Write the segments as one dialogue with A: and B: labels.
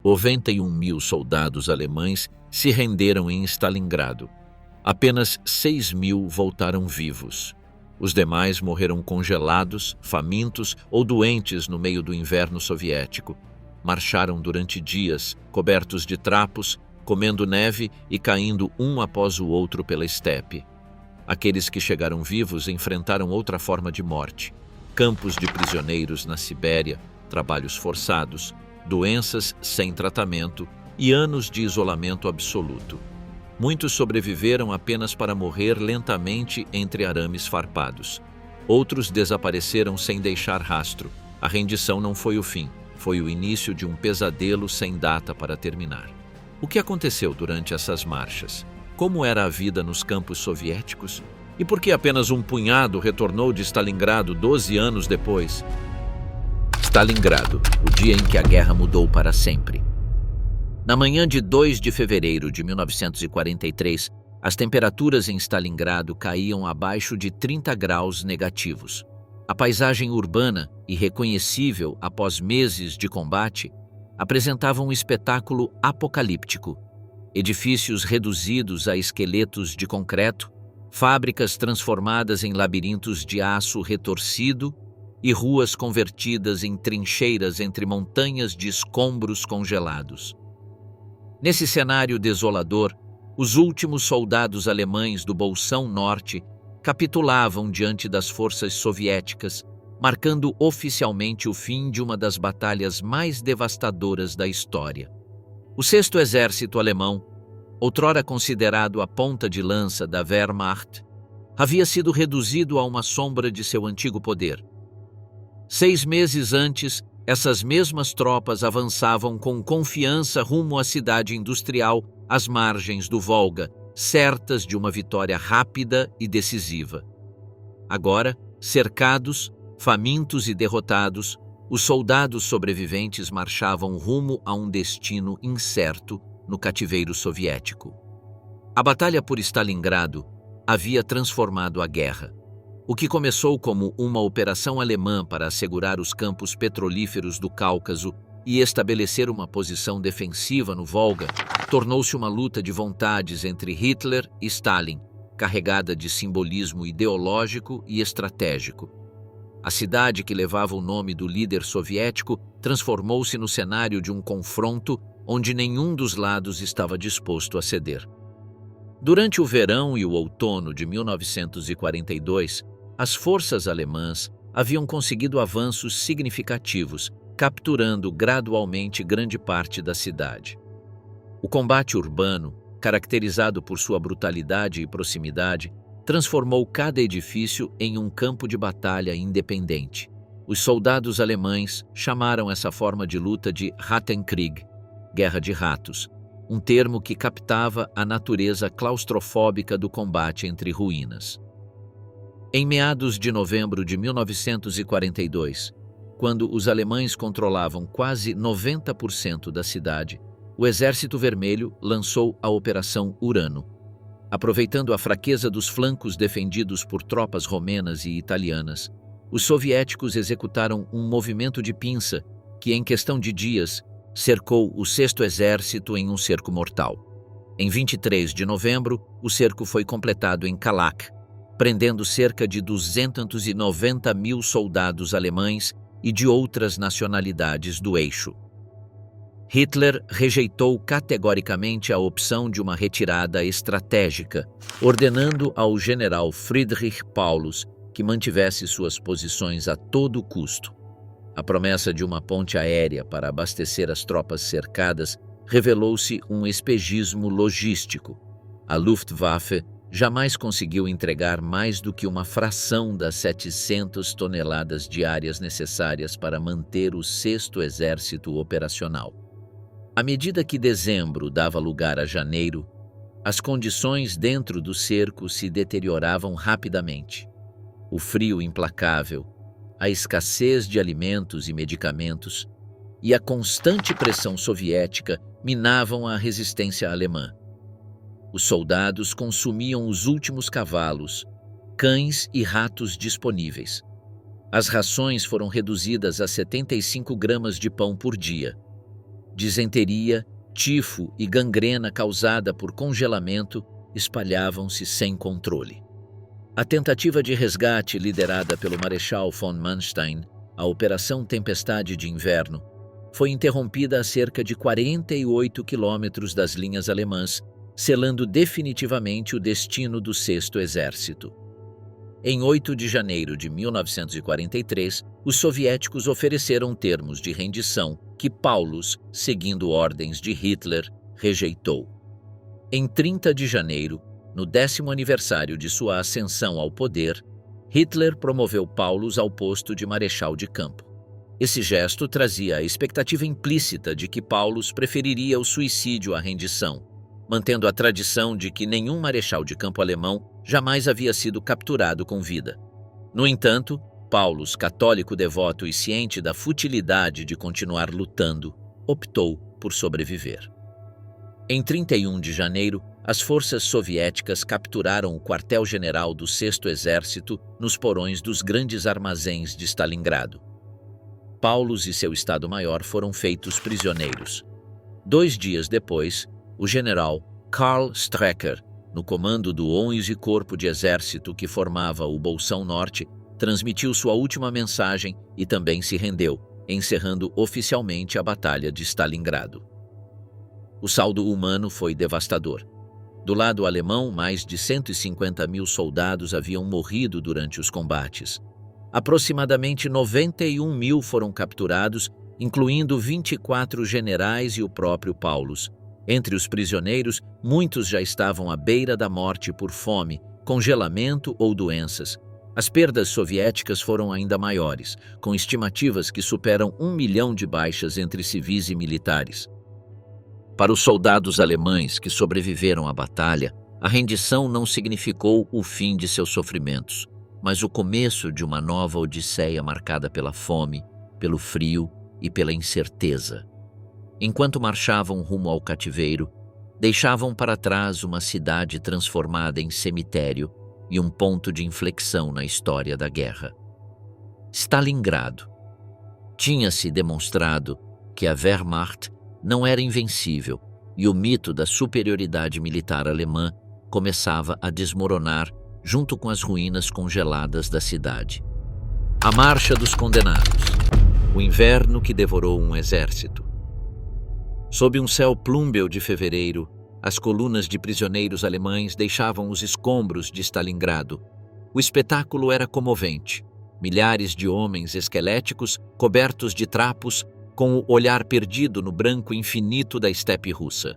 A: 91.000 soldados alemães se renderam em Stalingrado. Apenas 6.000 voltaram vivos. Os demais morreram congelados, famintos ou doentes no meio do inverno soviético. Marcharam durante dias, cobertos de trapos, comendo neve e caindo um após o outro pela estepe. Aqueles que chegaram vivos enfrentaram outra forma de morte: campos de prisioneiros na Sibéria, trabalhos forçados, doenças sem tratamento e anos de isolamento absoluto. Muitos sobreviveram apenas para morrer lentamente entre arames farpados. Outros desapareceram sem deixar rastro. A rendição não foi o fim, foi o início de um pesadelo sem data para terminar. O que aconteceu durante essas marchas? Como era a vida nos campos soviéticos? E por que apenas um punhado retornou de Stalingrado 12 anos depois? Stalingrado, o dia em que a guerra mudou para sempre. Na manhã de 2 de fevereiro de 1943, as temperaturas em Stalingrado caíam abaixo de 30 graus negativos. A paisagem urbana, irreconhecível após meses de combate, apresentava um espetáculo apocalíptico. Edifícios reduzidos a esqueletos de concreto, fábricas transformadas em labirintos de aço retorcido e ruas convertidas em trincheiras entre montanhas de escombros congelados. Nesse cenário desolador, os últimos soldados alemães do Bolsão Norte capitulavam diante das forças soviéticas, marcando oficialmente o fim de uma das batalhas mais devastadoras da história. O 6º Exército Alemão, outrora considerado a ponta de lança da Wehrmacht, havia sido reduzido a uma sombra de seu antigo poder. 6 meses antes, essas mesmas tropas avançavam com confiança rumo à cidade industrial às margens do Volga, certas de uma vitória rápida e decisiva. Agora, cercados, famintos e derrotados, os soldados sobreviventes marchavam rumo a um destino incerto no cativeiro soviético. A batalha por Stalingrado havia transformado a guerra. O que começou como uma operação alemã para assegurar os campos petrolíferos do Cáucaso e estabelecer uma posição defensiva no Volga, tornou-se uma luta de vontades entre Hitler e Stalin, carregada de simbolismo ideológico e estratégico. A cidade que levava o nome do líder soviético transformou-se no cenário de um confronto onde nenhum dos lados estava disposto a ceder. Durante o verão e o outono de 1942, as forças alemãs haviam conseguido avanços significativos, capturando gradualmente grande parte da cidade. O combate urbano, caracterizado por sua brutalidade e proximidade, transformou cada edifício em um campo de batalha independente. Os soldados alemães chamaram essa forma de luta de Rattenkrieg, guerra de ratos, um termo que captava a natureza claustrofóbica do combate entre ruínas. Em meados de novembro de 1942, quando os alemães controlavam quase 90% da cidade, o Exército Vermelho lançou a Operação Urano. Aproveitando a fraqueza dos flancos defendidos por tropas romenas e italianas, os soviéticos executaram um movimento de pinça que, em questão de dias, cercou o 6º Exército em um cerco mortal. Em 23 de novembro, o cerco foi completado em Kalach, prendendo cerca de 290.000 soldados alemães e de outras nacionalidades do eixo. Hitler rejeitou categoricamente a opção de uma retirada estratégica, ordenando ao general Friedrich Paulus que mantivesse suas posições a todo custo. A promessa de uma ponte aérea para abastecer as tropas cercadas revelou-se um espejismo logístico. A Luftwaffe jamais conseguiu entregar mais do que uma fração das 700 toneladas diárias necessárias para manter o 6º Exército operacional. À medida que dezembro dava lugar a janeiro, as condições dentro do cerco se deterioravam rapidamente. O frio implacável, a escassez de alimentos e medicamentos e a constante pressão soviética minavam a resistência alemã. Os soldados consumiam os últimos cavalos, cães e ratos disponíveis. As rações foram reduzidas a 75 gramas de pão por dia. Disenteria, tifo e gangrena causada por congelamento espalhavam-se sem controle. A tentativa de resgate liderada pelo Marechal von Manstein, a Operação Tempestade de Inverno, foi interrompida a cerca de 48 quilômetros das linhas alemãs, selando definitivamente o destino do Sexto Exército. Em 8 de janeiro de 1943, os soviéticos ofereceram termos de rendição que Paulus, seguindo ordens de Hitler, rejeitou. Em 30 de janeiro, no 10º aniversário de sua ascensão ao poder, Hitler promoveu Paulus ao posto de marechal de campo. Esse gesto trazia a expectativa implícita de que Paulus preferiria o suicídio à rendição, mantendo a tradição de que nenhum marechal de campo alemão jamais havia sido capturado com vida. No entanto, Paulus, católico devoto e ciente da futilidade de continuar lutando, optou por sobreviver. Em 31 de janeiro, as forças soviéticas capturaram o quartel-general do Sexto Exército nos porões dos grandes armazéns de Stalingrado. Paulus e seu Estado-Maior foram feitos prisioneiros. 2 dias depois, o general Karl Strecker, no comando do 11º Corpo de Exército que formava o Bolsão Norte, transmitiu sua última mensagem e também se rendeu, encerrando oficialmente a Batalha de Stalingrado. O saldo humano foi devastador. Do lado alemão, mais de 150.000 soldados haviam morrido durante os combates. Aproximadamente 91.000 foram capturados, incluindo 24 generais e o próprio Paulus. Entre os prisioneiros, muitos já estavam à beira da morte por fome, congelamento ou doenças. As perdas soviéticas foram ainda maiores, com estimativas que superam 1 milhão de baixas entre civis e militares. Para os soldados alemães que sobreviveram à batalha, a rendição não significou o fim de seus sofrimentos, mas o começo de uma nova odisseia marcada pela fome, pelo frio e pela incerteza. Enquanto marchavam rumo ao cativeiro, deixavam para trás uma cidade transformada em cemitério e um ponto de inflexão na história da guerra. Stalingrado. Tinha-se demonstrado que a Wehrmacht não era invencível e o mito da superioridade militar alemã começava a desmoronar junto com as ruínas congeladas da cidade. A Marcha dos Condenados. O inverno que devorou um exército. Sob um céu plúmbeo de fevereiro, as colunas de prisioneiros alemães deixavam os escombros de Stalingrado. O espetáculo era comovente. Milhares de homens esqueléticos, cobertos de trapos, com o olhar perdido no branco infinito da estepe russa.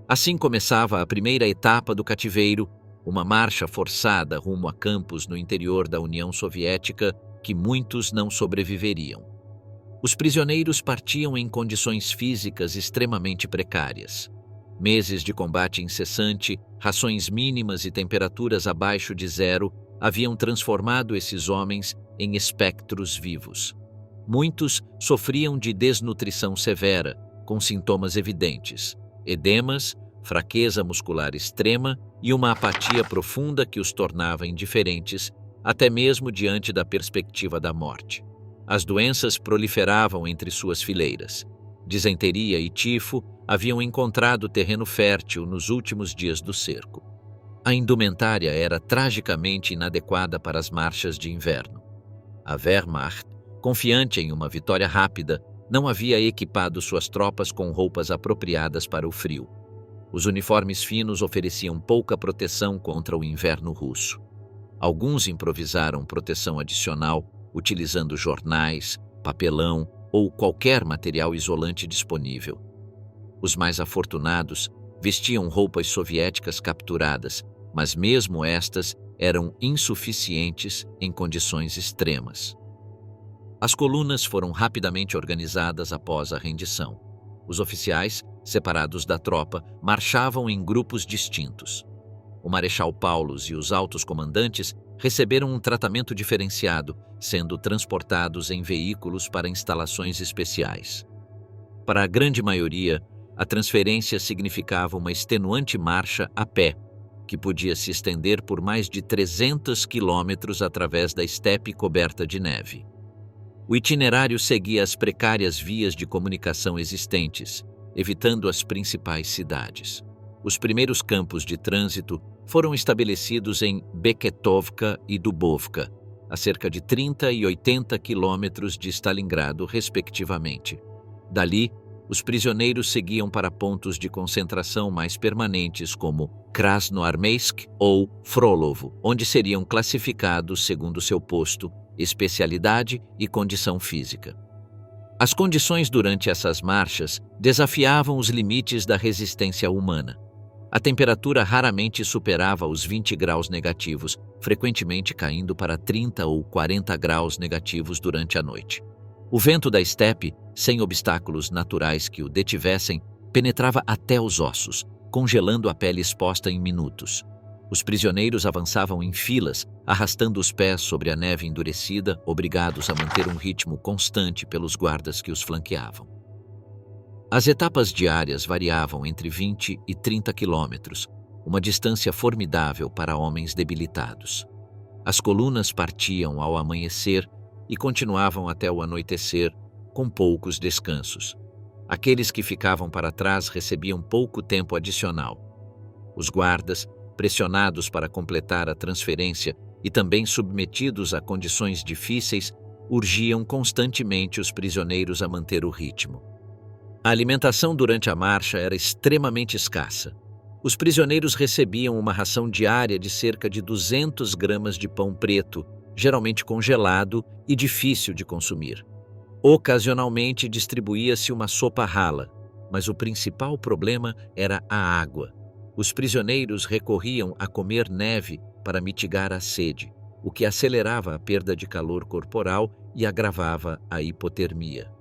A: Assim começava a primeira etapa do cativeiro, uma marcha forçada rumo a campos no interior da União Soviética que muitos não sobreviveriam. Os prisioneiros partiam em condições físicas extremamente precárias. Meses de combate incessante, rações mínimas e temperaturas abaixo de zero haviam transformado esses homens em espectros vivos. Muitos sofriam de desnutrição severa, com sintomas evidentes: edemas, fraqueza muscular extrema e uma apatia profunda que os tornava indiferentes, até mesmo diante da perspectiva da morte. As doenças proliferavam entre suas fileiras. Disenteria e tifo haviam encontrado terreno fértil nos últimos dias do cerco. A indumentária era tragicamente inadequada para as marchas de inverno. A Wehrmacht, confiante em uma vitória rápida, não havia equipado suas tropas com roupas apropriadas para o frio. Os uniformes finos ofereciam pouca proteção contra o inverno russo. Alguns improvisaram proteção adicional, utilizando jornais, papelão ou qualquer material isolante disponível. Os mais afortunados vestiam roupas soviéticas capturadas, mas mesmo estas eram insuficientes em condições extremas. As colunas foram rapidamente organizadas após a rendição. Os oficiais, separados da tropa, marchavam em grupos distintos. O Marechal Paulus e os altos comandantes receberam um tratamento diferenciado, sendo transportados em veículos para instalações especiais. Para a grande maioria, a transferência significava uma extenuante marcha a pé, que podia se estender por mais de 300 quilômetros através da estepe coberta de neve. O itinerário seguia as precárias vias de comunicação existentes, evitando as principais cidades. Os primeiros campos de trânsito foram estabelecidos em Beketovka e Dubovka, a cerca de 30 e 80 quilômetros de Stalingrado, respectivamente. Dali, os prisioneiros seguiam para pontos de concentração mais permanentes como Krasnoarmeysk ou Frolovo, onde seriam classificados segundo seu posto, especialidade e condição física. As condições durante essas marchas desafiavam os limites da resistência humana. A temperatura raramente superava os 20 graus negativos, frequentemente caindo para 30 ou 40 graus negativos durante a noite. O vento da estepe, sem obstáculos naturais que o detivessem, penetrava até os ossos, congelando a pele exposta em minutos. Os prisioneiros avançavam em filas, arrastando os pés sobre a neve endurecida, obrigados a manter um ritmo constante pelos guardas que os flanqueavam. As etapas diárias variavam entre 20 e 30 quilômetros, uma distância formidável para homens debilitados. As colunas partiam ao amanhecer e continuavam até o anoitecer, com poucos descansos. Aqueles que ficavam para trás recebiam pouco tempo adicional. Os guardas, pressionados para completar a transferência e também submetidos a condições difíceis, urgiam constantemente os prisioneiros a manter o ritmo. A alimentação durante a marcha era extremamente escassa. Os prisioneiros recebiam uma ração diária de cerca de 200 gramas de pão preto, geralmente congelado e difícil de consumir. Ocasionalmente distribuía-se uma sopa rala, mas o principal problema era a água. Os prisioneiros recorriam a comer neve para mitigar a sede, o que acelerava a perda de calor corporal e agravava a hipotermia.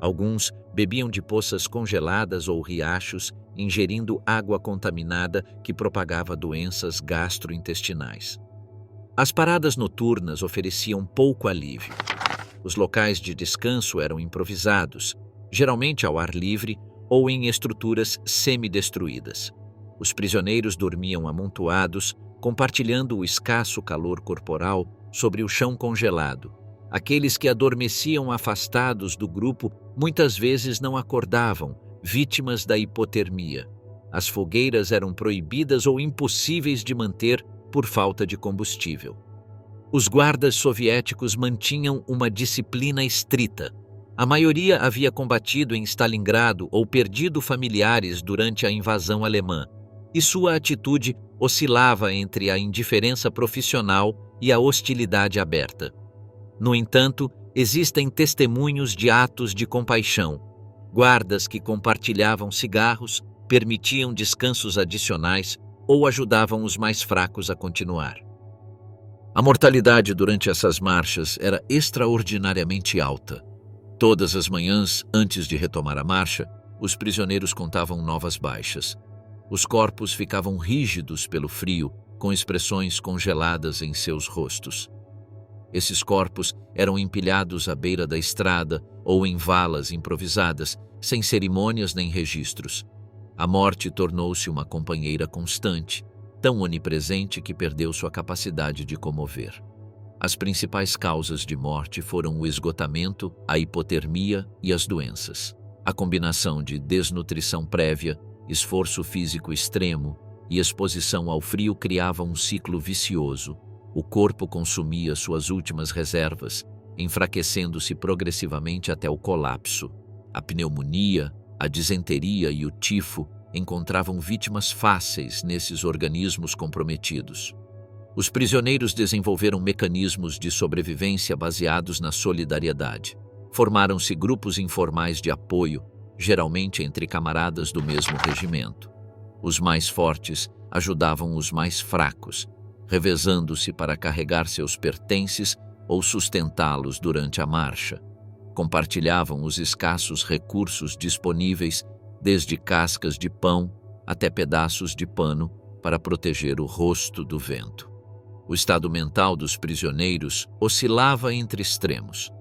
A: Alguns bebiam de poças congeladas ou riachos, ingerindo água contaminada que propagava doenças gastrointestinais. As paradas noturnas ofereciam pouco alívio. Os locais de descanso eram improvisados, geralmente ao ar livre ou em estruturas semi-destruídas. Os prisioneiros dormiam amontoados, compartilhando o escasso calor corporal sobre o chão congelado. Aqueles que adormeciam afastados do grupo muitas vezes não acordavam, vítimas da hipotermia. As fogueiras eram proibidas ou impossíveis de manter por falta de combustível. Os guardas soviéticos mantinham uma disciplina estrita. A maioria havia combatido em Stalingrado ou perdido familiares durante a invasão alemã, e sua atitude oscilava entre a indiferença profissional e a hostilidade aberta. No entanto, existem testemunhos de atos de compaixão. Guardas que compartilhavam cigarros, permitiam descansos adicionais ou ajudavam os mais fracos a continuar. A mortalidade durante essas marchas era extraordinariamente alta. Todas as manhãs, antes de retomar a marcha, os prisioneiros contavam novas baixas. Os corpos ficavam rígidos pelo frio, com expressões congeladas em seus rostos. Esses corpos eram empilhados à beira da estrada ou em valas improvisadas, sem cerimônias nem registros. A morte tornou-se uma companheira constante, tão onipresente que perdeu sua capacidade de comover. As principais causas de morte foram o esgotamento, a hipotermia e as doenças. A combinação de desnutrição prévia, esforço físico extremo e exposição ao frio criava um ciclo vicioso. O corpo consumia suas últimas reservas, enfraquecendo-se progressivamente até o colapso. A pneumonia, a disenteria e o tifo encontravam vítimas fáceis nesses organismos comprometidos. Os prisioneiros desenvolveram mecanismos de sobrevivência baseados na solidariedade. Formaram-se grupos informais de apoio, geralmente entre camaradas do mesmo regimento. Os mais fortes ajudavam os mais fracos, revezando-se para carregar seus pertences ou sustentá-los durante a marcha. Compartilhavam os escassos recursos disponíveis, desde cascas de pão até pedaços de pano para proteger o rosto do vento. O estado mental dos prisioneiros oscilava entre extremos.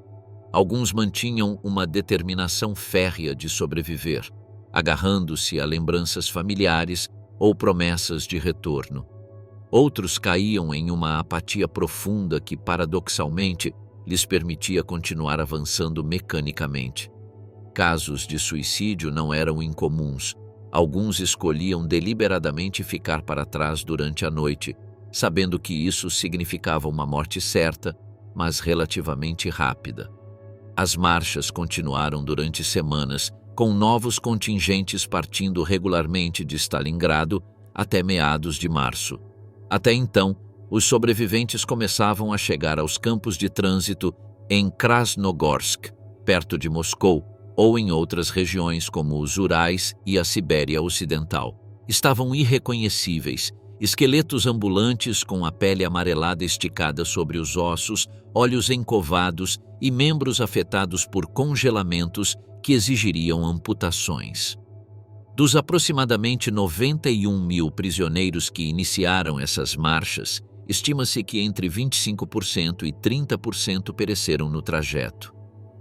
A: Alguns mantinham uma determinação férrea de sobreviver, agarrando-se a lembranças familiares ou promessas de retorno. Outros caíam em uma apatia profunda que, paradoxalmente, lhes permitia continuar avançando mecanicamente. Casos de suicídio não eram incomuns. Alguns escolhiam deliberadamente ficar para trás durante a noite, sabendo que isso significava uma morte certa, mas relativamente rápida. As marchas continuaram durante semanas, com novos contingentes partindo regularmente de Stalingrado até meados de março. Até então, os sobreviventes começavam a chegar aos campos de trânsito em Krasnogorsk, perto de Moscou, ou em outras regiões como os Urais e a Sibéria Ocidental. Estavam irreconhecíveis, esqueletos ambulantes com a pele amarelada esticada sobre os ossos, olhos encovados e membros afetados por congelamentos que exigiriam amputações. Dos aproximadamente 91 mil prisioneiros que iniciaram essas marchas, estima-se que entre 25% e 30% pereceram no trajeto.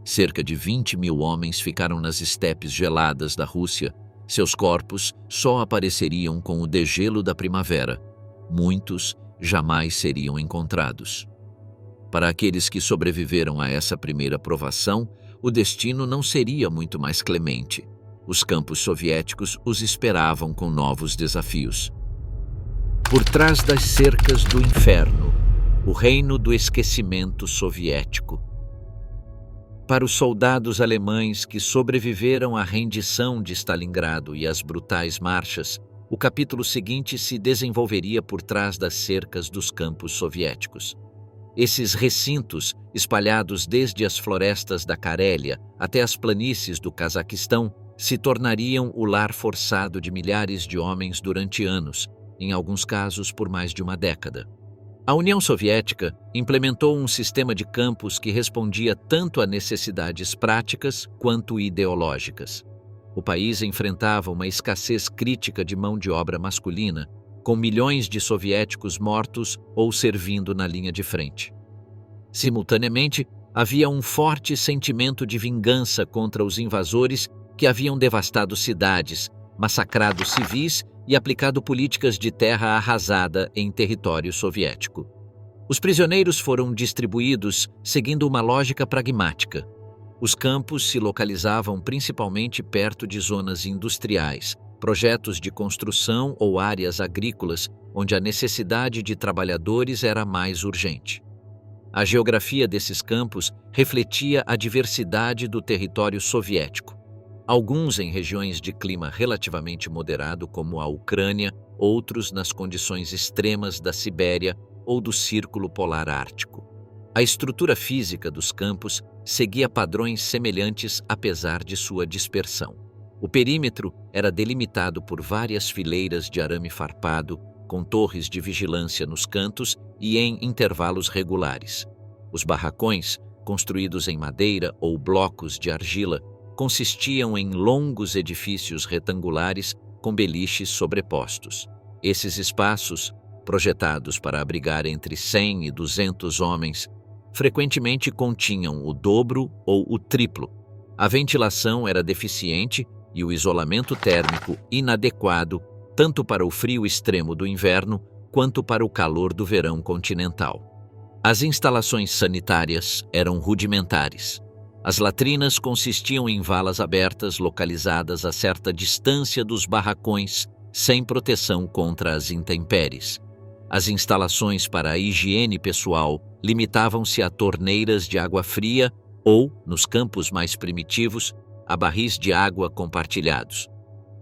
A: Cerca de 20 mil homens ficaram nas estepes geladas da Rússia. Seus corpos só apareceriam com o degelo da primavera. Muitos jamais seriam encontrados. Para aqueles que sobreviveram a essa primeira provação, o destino não seria muito mais clemente. Os campos soviéticos os esperavam com novos desafios. Por trás das cercas do inferno, o reino do esquecimento soviético. Para os soldados alemães que sobreviveram à rendição de Stalingrado e às brutais marchas, o capítulo seguinte se desenvolveria por trás das cercas dos campos soviéticos. Esses recintos, espalhados desde as florestas da Carélia até as planícies do Cazaquistão, se tornariam o lar forçado de milhares de homens durante anos, em alguns casos por mais de uma década. A União Soviética implementou um sistema de campos que respondia tanto a necessidades práticas quanto ideológicas. O país enfrentava uma escassez crítica de mão de obra masculina, com milhões de soviéticos mortos ou servindo na linha de frente. Simultaneamente, havia um forte sentimento de vingança contra os invasores que haviam devastado cidades, massacrado civis e aplicado políticas de terra arrasada em território soviético. Os prisioneiros foram distribuídos seguindo uma lógica pragmática. Os campos se localizavam principalmente perto de zonas industriais, projetos de construção ou áreas agrícolas onde a necessidade de trabalhadores era mais urgente. A geografia desses campos refletia a diversidade do território soviético. Alguns em regiões de clima relativamente moderado, como a Ucrânia, outros nas condições extremas da Sibéria ou do Círculo Polar Ártico. A estrutura física dos campos seguia padrões semelhantes apesar de sua dispersão. O perímetro era delimitado por várias fileiras de arame farpado, com torres de vigilância nos cantos e em intervalos regulares. Os barracões, construídos em madeira ou blocos de argila, consistiam em longos edifícios retangulares com beliches sobrepostos. Esses espaços, projetados para abrigar entre 100 e 200 homens, frequentemente continham o dobro ou o triplo. A ventilação era deficiente e o isolamento térmico inadequado tanto para o frio extremo do inverno quanto para o calor do verão continental. As instalações sanitárias eram rudimentares. As latrinas consistiam em valas abertas localizadas a certa distância dos barracões, sem proteção contra as intempéries. As instalações para a higiene pessoal limitavam-se a torneiras de água fria ou, nos campos mais primitivos, a barris de água compartilhados.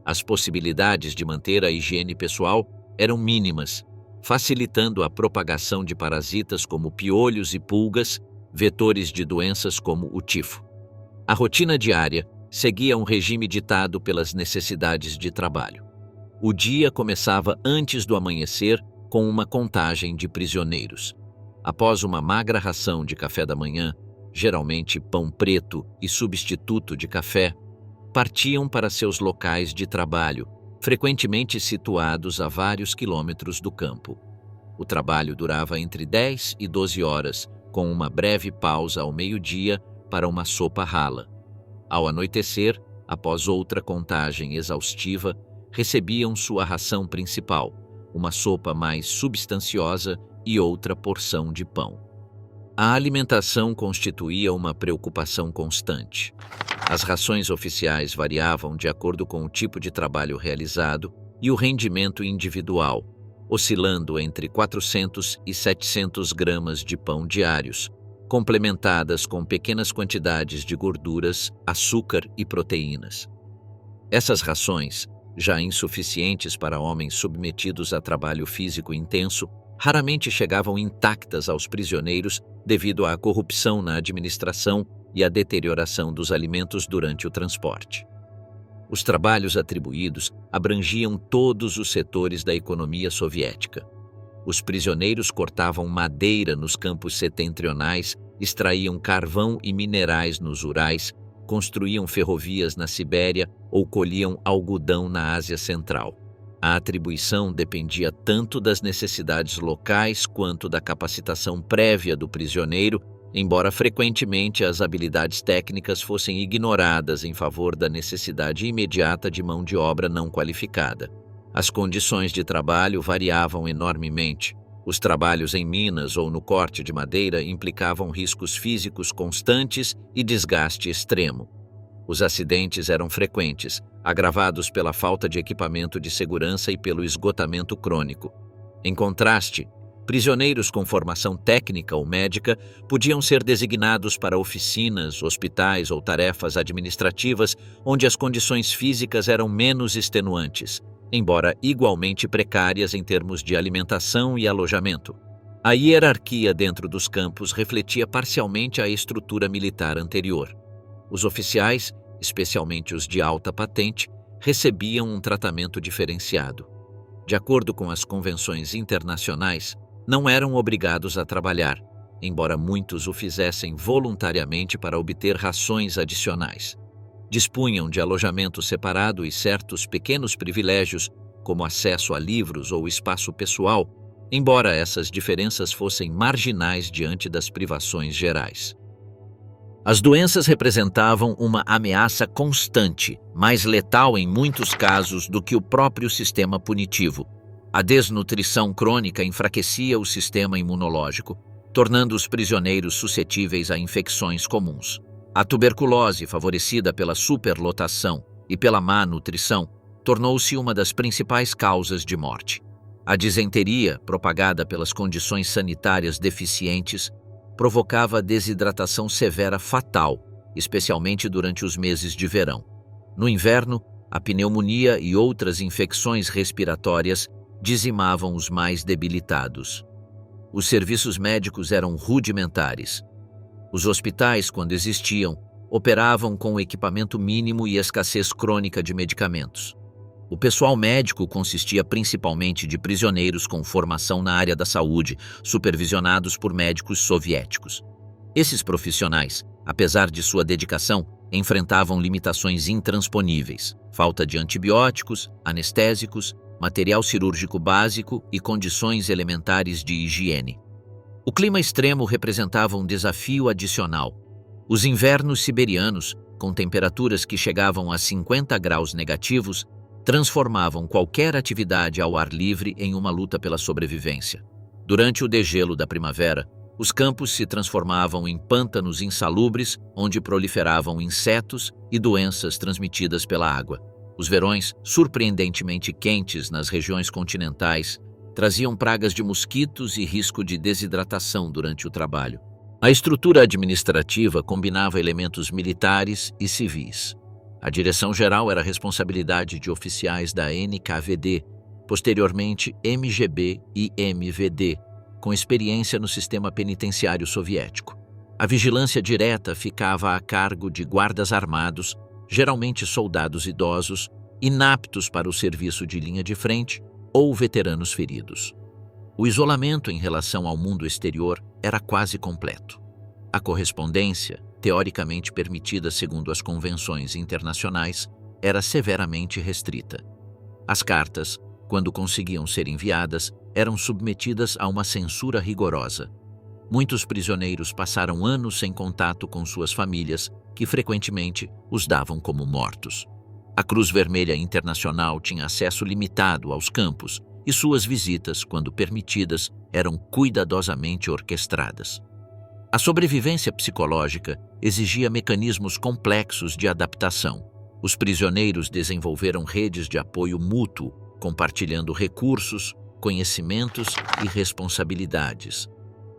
A: As possibilidades de manter a higiene pessoal eram mínimas, facilitando a propagação de parasitas como piolhos e pulgas, vetores de doenças como o tifo. A rotina diária seguia um regime ditado pelas necessidades de trabalho. O dia começava antes do amanhecer com uma contagem de prisioneiros. Após uma magra ração de café da manhã, geralmente pão preto e substituto de café, partiam para seus locais de trabalho, frequentemente situados a vários quilômetros do campo. O trabalho durava entre 10 e 12 horas, com uma breve pausa ao meio-dia para uma sopa rala. Ao anoitecer, após outra contagem exaustiva, recebiam sua ração principal, uma sopa mais substanciosa e outra porção de pão. A alimentação constituía uma preocupação constante. As rações oficiais variavam de acordo com o tipo de trabalho realizado e o rendimento individual, oscilando entre 400 e 700 gramas de pão diários, complementadas com pequenas quantidades de gorduras, açúcar e proteínas. Essas rações, já insuficientes para homens submetidos a trabalho físico intenso, raramente chegavam intactas aos prisioneiros devido à corrupção na administração e à deterioração dos alimentos durante o transporte. Os trabalhos atribuídos abrangiam todos os setores da economia soviética. Os prisioneiros cortavam madeira nos campos setentrionais, extraíam carvão e minerais nos Urais, construíam ferrovias na Sibéria ou colhiam algodão na Ásia Central. A atribuição dependia tanto das necessidades locais quanto da capacitação prévia do prisioneiro, embora frequentemente as habilidades técnicas fossem ignoradas em favor da necessidade imediata de mão de obra não qualificada. As condições de trabalho variavam enormemente. Os trabalhos em minas ou no corte de madeira implicavam riscos físicos constantes e desgaste extremo. Os acidentes eram frequentes, agravados pela falta de equipamento de segurança e pelo esgotamento crônico. Em contraste, prisioneiros com formação técnica ou médica podiam ser designados para oficinas, hospitais ou tarefas administrativas onde as condições físicas eram menos extenuantes, embora igualmente precárias em termos de alimentação e alojamento. A hierarquia dentro dos campos refletia parcialmente a estrutura militar anterior. Os oficiais, especialmente os de alta patente, recebiam um tratamento diferenciado. De acordo com as convenções internacionais, não eram obrigados a trabalhar, embora muitos o fizessem voluntariamente para obter rações adicionais. Dispunham de alojamento separado e certos pequenos privilégios, como acesso a livros ou espaço pessoal, embora essas diferenças fossem marginais diante das privações gerais. As doenças representavam uma ameaça constante, mais letal em muitos casos do que o próprio sistema punitivo. A desnutrição crônica enfraquecia o sistema imunológico, tornando os prisioneiros suscetíveis a infecções comuns. A tuberculose, favorecida pela superlotação e pela má nutrição, tornou-se uma das principais causas de morte. A disenteria, propagada pelas condições sanitárias deficientes, provocava desidratação severa fatal, especialmente durante os meses de verão. No inverno, a pneumonia e outras infecções respiratórias dizimavam os mais debilitados. Os serviços médicos eram rudimentares. Os hospitais, quando existiam, operavam com equipamento mínimo e escassez crônica de medicamentos. O pessoal médico consistia principalmente de prisioneiros com formação na área da saúde, supervisionados por médicos soviéticos. Esses profissionais, apesar de sua dedicação, enfrentavam limitações intransponíveis: falta de antibióticos, anestésicos, material cirúrgico básico e condições elementares de higiene. O clima extremo representava um desafio adicional. Os invernos siberianos, com temperaturas que chegavam a 50 graus negativos, transformavam qualquer atividade ao ar livre em uma luta pela sobrevivência. Durante o degelo da primavera, os campos se transformavam em pântanos insalubres onde proliferavam insetos e doenças transmitidas pela água. Os verões, surpreendentemente quentes nas regiões continentais, traziam pragas de mosquitos e risco de desidratação durante o trabalho. A estrutura administrativa combinava elementos militares e civis. A direção-geral era a responsabilidade de oficiais da NKVD, posteriormente MGB e MVD, com experiência no sistema penitenciário soviético. A vigilância direta ficava a cargo de guardas armados, geralmente soldados idosos, inaptos para o serviço de linha de frente ou veteranos feridos. O isolamento em relação ao mundo exterior era quase completo. A correspondência, teoricamente permitida segundo as convenções internacionais, era severamente restrita. As cartas, quando conseguiam ser enviadas, eram submetidas a uma censura rigorosa. Muitos prisioneiros passaram anos sem contato com suas famílias, que frequentemente os davam como mortos. A Cruz Vermelha Internacional tinha acesso limitado aos campos e suas visitas, quando permitidas, eram cuidadosamente orquestradas. A sobrevivência psicológica exigia mecanismos complexos de adaptação. Os prisioneiros desenvolveram redes de apoio mútuo, compartilhando recursos, conhecimentos e responsabilidades.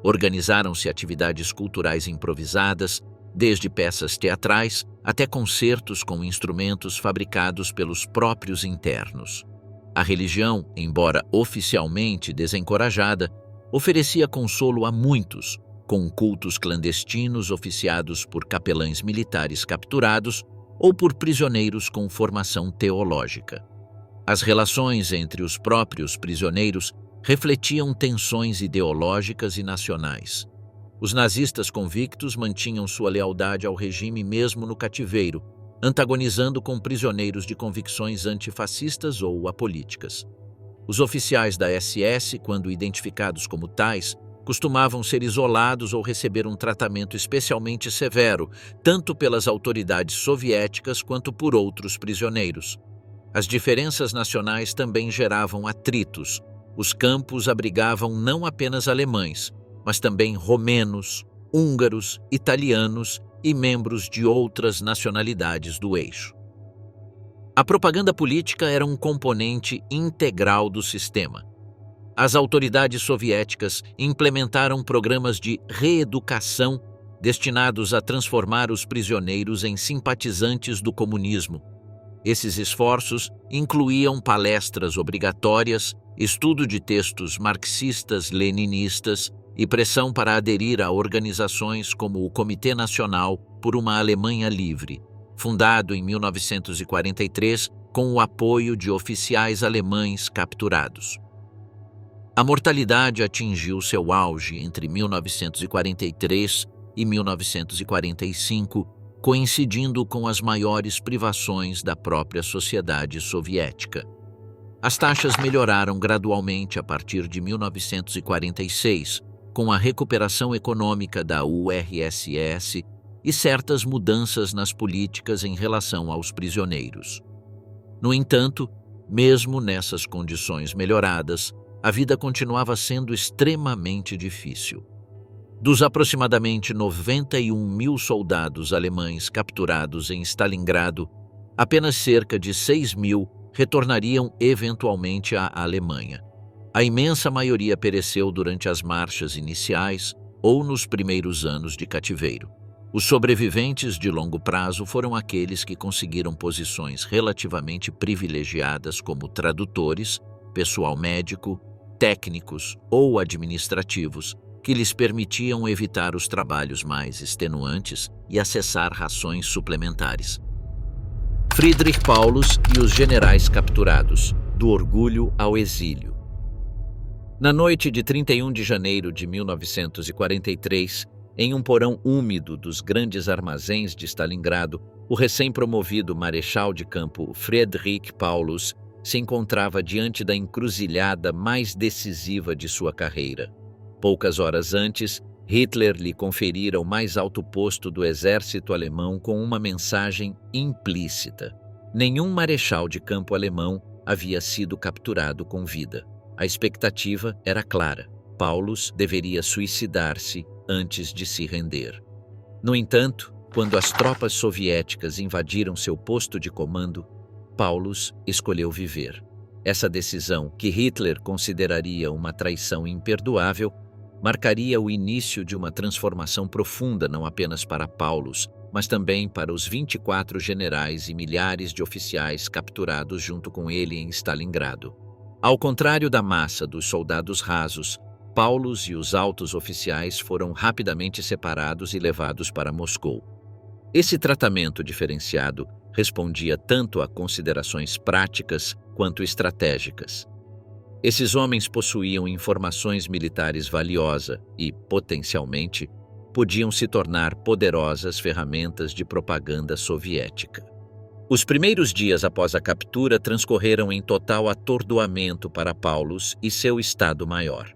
A: Organizaram-se atividades culturais improvisadas, desde peças teatrais até concertos com instrumentos fabricados pelos próprios internos. A religião, embora oficialmente desencorajada, oferecia consolo a muitos, com cultos clandestinos oficiados por capelães militares capturados ou por prisioneiros com formação teológica. As relações entre os próprios prisioneiros refletiam tensões ideológicas e nacionais. Os nazistas convictos mantinham sua lealdade ao regime mesmo no cativeiro, antagonizando com prisioneiros de convicções antifascistas ou apolíticas. Os oficiais da SS, quando identificados como tais, costumavam ser isolados ou receber um tratamento especialmente severo, tanto pelas autoridades soviéticas quanto por outros prisioneiros. As diferenças nacionais também geravam atritos. Os campos abrigavam não apenas alemães, mas também romenos, húngaros, italianos e membros de outras nacionalidades do eixo. A propaganda política era um componente integral do sistema. As autoridades soviéticas implementaram programas de reeducação destinados a transformar os prisioneiros em simpatizantes do comunismo. Esses esforços incluíam palestras obrigatórias, estudo de textos marxistas-leninistas e pressão para aderir a organizações como o Comitê Nacional por uma Alemanha Livre, fundado em 1943 com o apoio de oficiais alemães capturados. A mortalidade atingiu seu auge entre 1943 e 1945, coincidindo com as maiores privações da própria sociedade soviética. As taxas melhoraram gradualmente a partir de 1946, com a recuperação econômica da URSS e certas mudanças nas políticas em relação aos prisioneiros. No entanto, mesmo nessas condições melhoradas, a vida continuava sendo extremamente difícil. Dos aproximadamente 91 mil soldados alemães capturados em Stalingrado, apenas cerca de 6 mil retornariam eventualmente à Alemanha. A imensa maioria pereceu durante as marchas iniciais ou nos primeiros anos de cativeiro. Os sobreviventes de longo prazo foram aqueles que conseguiram posições relativamente privilegiadas como tradutores, pessoal médico, técnicos ou administrativos, que lhes permitiam evitar os trabalhos mais extenuantes e acessar rações suplementares. Friedrich Paulus e os generais capturados, do orgulho ao exílio. Na noite de 31 de janeiro de 1943, em um porão úmido dos grandes armazéns de Stalingrado, o recém-promovido marechal de campo Friedrich Paulus se encontrava diante da encruzilhada mais decisiva de sua carreira. Poucas horas antes, Hitler lhe conferira o mais alto posto do exército alemão com uma mensagem implícita. Nenhum marechal de campo alemão havia sido capturado com vida. A expectativa era clara. Paulus deveria suicidar-se antes de se render. No entanto, quando as tropas soviéticas invadiram seu posto de comando, Paulus escolheu viver. Essa decisão, que Hitler consideraria uma traição imperdoável, marcaria o início de uma transformação profunda não apenas para Paulus, mas também para os 24 generais e milhares de oficiais capturados junto com ele em Stalingrado. Ao contrário da massa dos soldados rasos, Paulus e os altos oficiais foram rapidamente separados e levados para Moscou. Esse tratamento diferenciado respondia tanto a considerações práticas quanto estratégicas. Esses homens possuíam informações militares valiosas e, potencialmente, podiam se tornar poderosas ferramentas de propaganda soviética. Os primeiros dias após a captura transcorreram em total atordoamento para Paulus e seu Estado-Maior.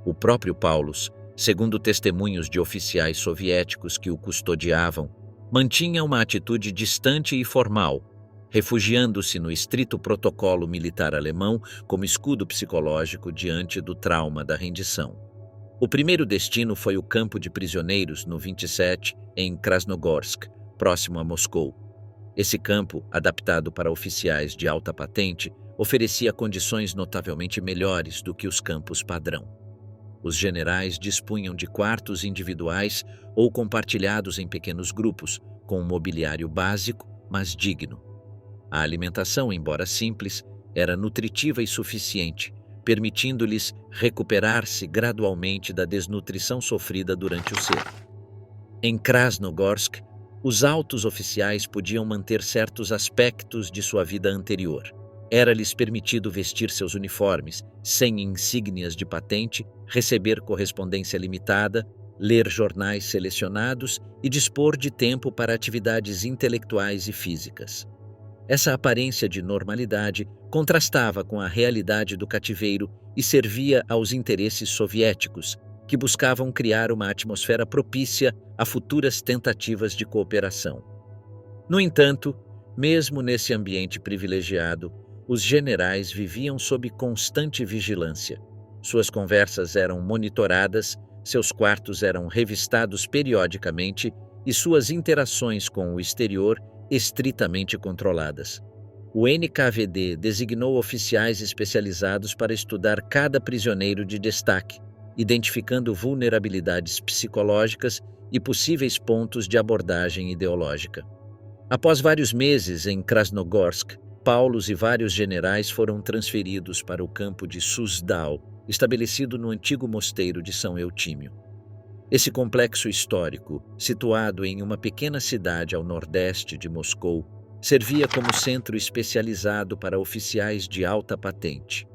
A: O próprio Paulus, segundo testemunhos de oficiais soviéticos que o custodiavam, mantinha uma atitude distante e formal, refugiando-se no estrito protocolo militar alemão como escudo psicológico diante do trauma da rendição. O primeiro destino foi o campo de prisioneiros no 27, em Krasnogorsk, próximo a Moscou. Esse campo, adaptado para oficiais de alta patente, oferecia condições notavelmente melhores do que os campos padrão. Os generais dispunham de quartos individuais ou compartilhados em pequenos grupos, com um mobiliário básico, mas digno. A alimentação, embora simples, era nutritiva e suficiente, permitindo-lhes recuperar-se gradualmente da desnutrição sofrida durante o cerco. Em Krasnogorsk, os altos oficiais podiam manter certos aspectos de sua vida anterior. Era-lhes permitido vestir seus uniformes, sem insígnias de patente, receber correspondência limitada, ler jornais selecionados e dispor de tempo para atividades intelectuais e físicas. Essa aparência de normalidade contrastava com a realidade do cativeiro e servia aos interesses soviéticos, que buscavam criar uma atmosfera propícia a futuras tentativas de cooperação. No entanto, mesmo nesse ambiente privilegiado, os generais viviam sob constante vigilância. Suas conversas eram monitoradas, seus quartos eram revistados periodicamente e suas interações com o exterior estritamente controladas. O NKVD designou oficiais especializados para estudar cada prisioneiro de destaque, identificando vulnerabilidades psicológicas e possíveis pontos de abordagem ideológica. Após vários meses em Krasnogorsk, Paulus e vários generais foram transferidos para o campo de Suzdal, estabelecido no antigo mosteiro de São Eutímio. Esse complexo histórico, situado em uma pequena cidade ao nordeste de Moscou, servia como centro especializado para oficiais de alta patente.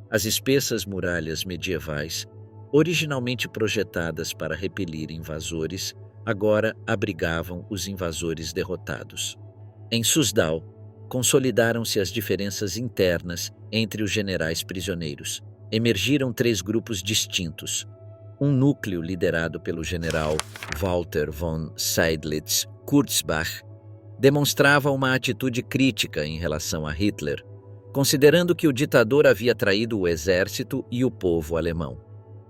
A: As espessas muralhas medievais, originalmente projetadas para repelir invasores, agora abrigavam os invasores derrotados. Em Suzdal, consolidaram-se as diferenças internas entre os generais prisioneiros. Emergiram 3 grupos distintos. Um núcleo liderado pelo general Walter von Seydlitz-Kurzbach demonstrava uma atitude crítica em relação a Hitler, considerando que o ditador havia traído o exército e o povo alemão.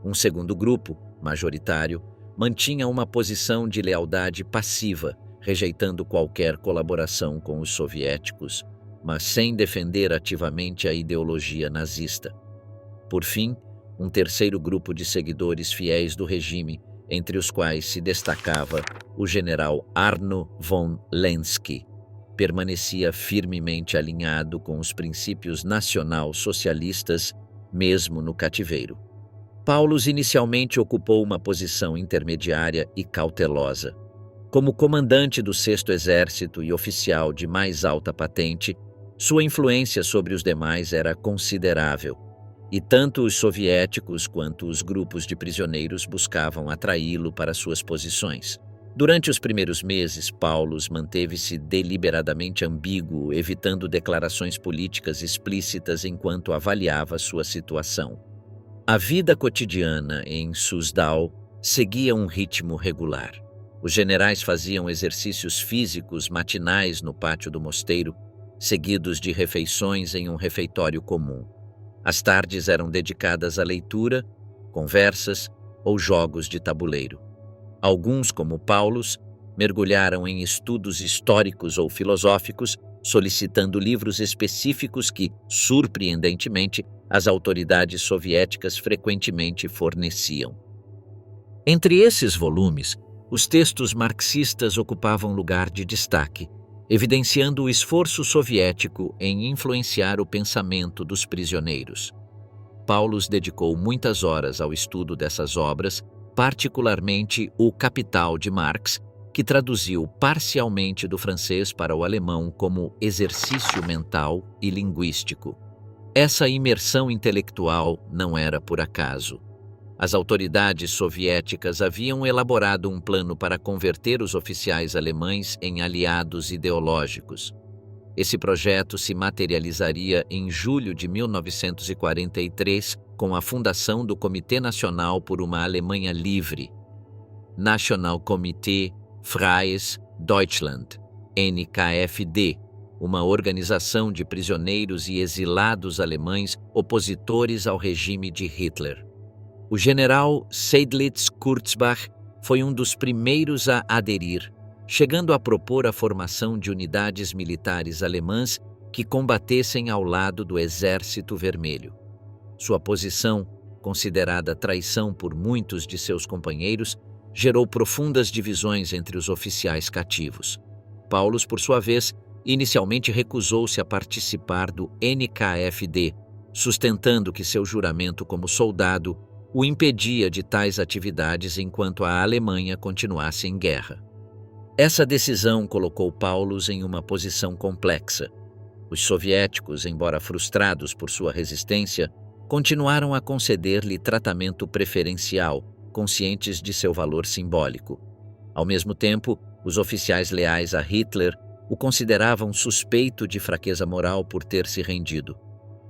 A: Um segundo grupo, majoritário, mantinha uma posição de lealdade passiva, rejeitando qualquer colaboração com os soviéticos, mas sem defender ativamente a ideologia nazista. Por fim, um terceiro grupo de seguidores fiéis do regime, entre os quais se destacava o general Arno von Lenski, permanecia firmemente alinhado com os princípios nacional-socialistas, mesmo no cativeiro. Paulus inicialmente ocupou uma posição intermediária e cautelosa. Como comandante do 6º Exército e oficial de mais alta patente, sua influência sobre os demais era considerável, e tanto os soviéticos quanto os grupos de prisioneiros buscavam atraí-lo para suas posições. Durante os primeiros meses, Paulus manteve-se deliberadamente ambíguo, evitando declarações políticas explícitas enquanto avaliava sua situação. A vida cotidiana em Suzdal seguia um ritmo regular. Os generais faziam exercícios físicos matinais no pátio do mosteiro, seguidos de refeições em um refeitório comum. As tardes eram dedicadas à leitura, conversas ou jogos de tabuleiro. Alguns, como Paulus, mergulharam em estudos históricos ou filosóficos, solicitando livros específicos que, surpreendentemente, as autoridades soviéticas frequentemente forneciam. Entre esses volumes, os textos marxistas ocupavam lugar de destaque, evidenciando o esforço soviético em influenciar o pensamento dos prisioneiros. Paulus dedicou muitas horas ao estudo dessas obras, particularmente o Capital de Marx, que traduziu parcialmente do francês para o alemão como exercício mental e linguístico. Essa imersão intelectual não era por acaso. As autoridades soviéticas haviam elaborado um plano para converter os oficiais alemães em aliados ideológicos. Esse projeto se materializaria em julho de 1943 com a fundação do Comitê Nacional por uma Alemanha Livre, National Komitee Freies Deutschland, NKFD, uma organização de prisioneiros e exilados alemães opositores ao regime de Hitler. O general Seydlitz Kurzbach foi um dos primeiros a aderir, chegando a propor a formação de unidades militares alemãs que combatessem ao lado do Exército Vermelho. Sua posição, considerada traição por muitos de seus companheiros, gerou profundas divisões entre os oficiais cativos. Paulus, por sua vez, inicialmente recusou-se a participar do NKFD, sustentando que seu juramento como soldado o impedia de tais atividades enquanto a Alemanha continuasse em guerra. Essa decisão colocou Paulus em uma posição complexa. Os soviéticos, embora frustrados por sua resistência, continuaram a conceder-lhe tratamento preferencial, conscientes de seu valor simbólico. Ao mesmo tempo, os oficiais leais a Hitler o consideravam suspeito de fraqueza moral por ter se rendido.